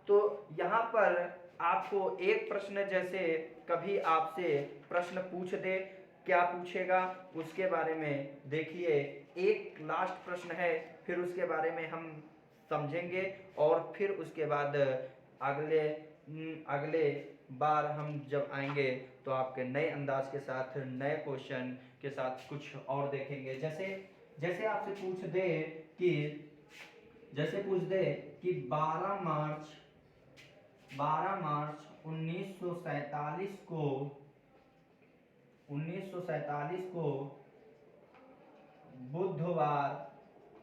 तो यहाँ पर आपको एक प्रश्न, जैसे कभी आपसे प्रश्न पूछ दे, क्या पूछेगा उसके बारे में देखिए। एक लास्ट प्रश्न है, फिर उसके बारे में हम समझेंगे और फिर उसके बाद अगले बार हम जब आएंगे तो आपके नए अंदाज के साथ, नए क्वेश्चन के साथ कुछ और देखेंगे। जैसे आपसे पूछ दे कि 12 मार्च 1947 को बुधवार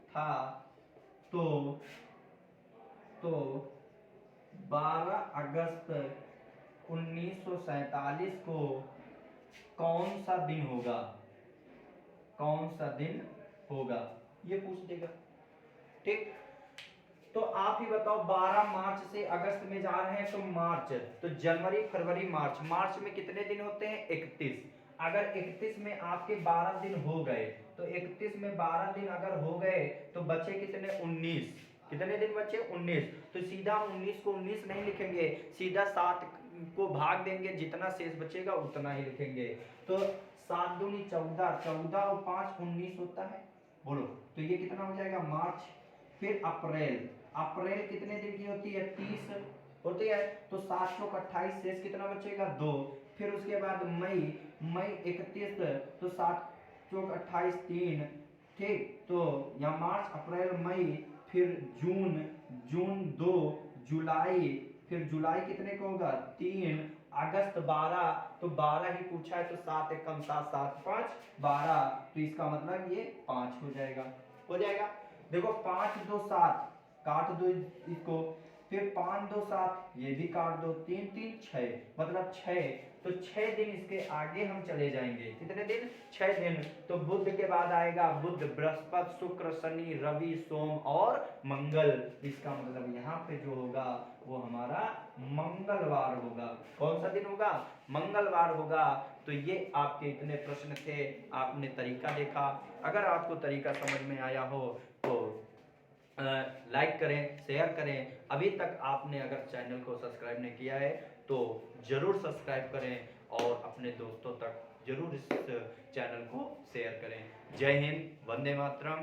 था, तो 12 अगस्त 1947 को कौन सा दिन होगा? ये पूछ देगा। ठीक, तो आप ही बताओ 12 मार्च से अगस्त में जा रहे हैं, तो मार्च, तो जनवरी फरवरी मार्च में कितने दिन होते हैं? 31। अगर 31 में आपके 12 दिन हो गए, तो 31 में 12 दिन अगर हो गए तो बचे कितने? 19। कितने दिन बचे? 19। तो सीधा 19 को 19 नहीं लिखेंगे, सीधा 7 को भाग देंगे, जितना शेष बचेगा उतना ही लिखेंगे। तो 7 दूनी 14, 14 और 5 19 होता है। बोलो, तो ये कितना हो जाएगा? मार्च। फिर अप्रैल कितने दिन की होती है? 30 होती है। तो 7 चौक 28, शेष कितना बचेगा? 2। फिर उसके बाद मई 31, तो 7 चौक 28 3। ठीक, तो यहाँ मार्च अप्रैल मई, फिर जून 2, जुलाई, फिर जुलाई कितने को होगा? 3, अगस्त 12, तो 12 ही पूछा है, तो 7 एकम 7, 7 5 12, तो इसका मतलब ये 5 हो जाएगा। देखो 5 2 7, काट दो इसको, फिर 5 2 7, ये भी काट दो, 3 3 6, मतलब 6। तो 6 दिन इसके आगे हम चले जाएंगे। कितने दिन? 6 दिन। तो बुध के बाद आएगा बुध, बृहस्पति, शुक्र, शनि, रवि, सोम और मंगल। इसका मतलब यहाँ पे जो होगा वो हमारा मंगलवार होगा। कौन सा दिन होगा? मंगलवार होगा। तो ये आपके इतने प्रश्न थे, आपने तरीका देखा। अगर आपको तरीका समझ में आया हो तो लाइक करें, शेयर करें। अभी तक आपने अगर चैनल को सब्सक्राइब नहीं किया है तो ज़रूर सब्सक्राइब करें और अपने दोस्तों तक जरूर इस चैनल को शेयर करें। जय हिंद, वंदे मातरम।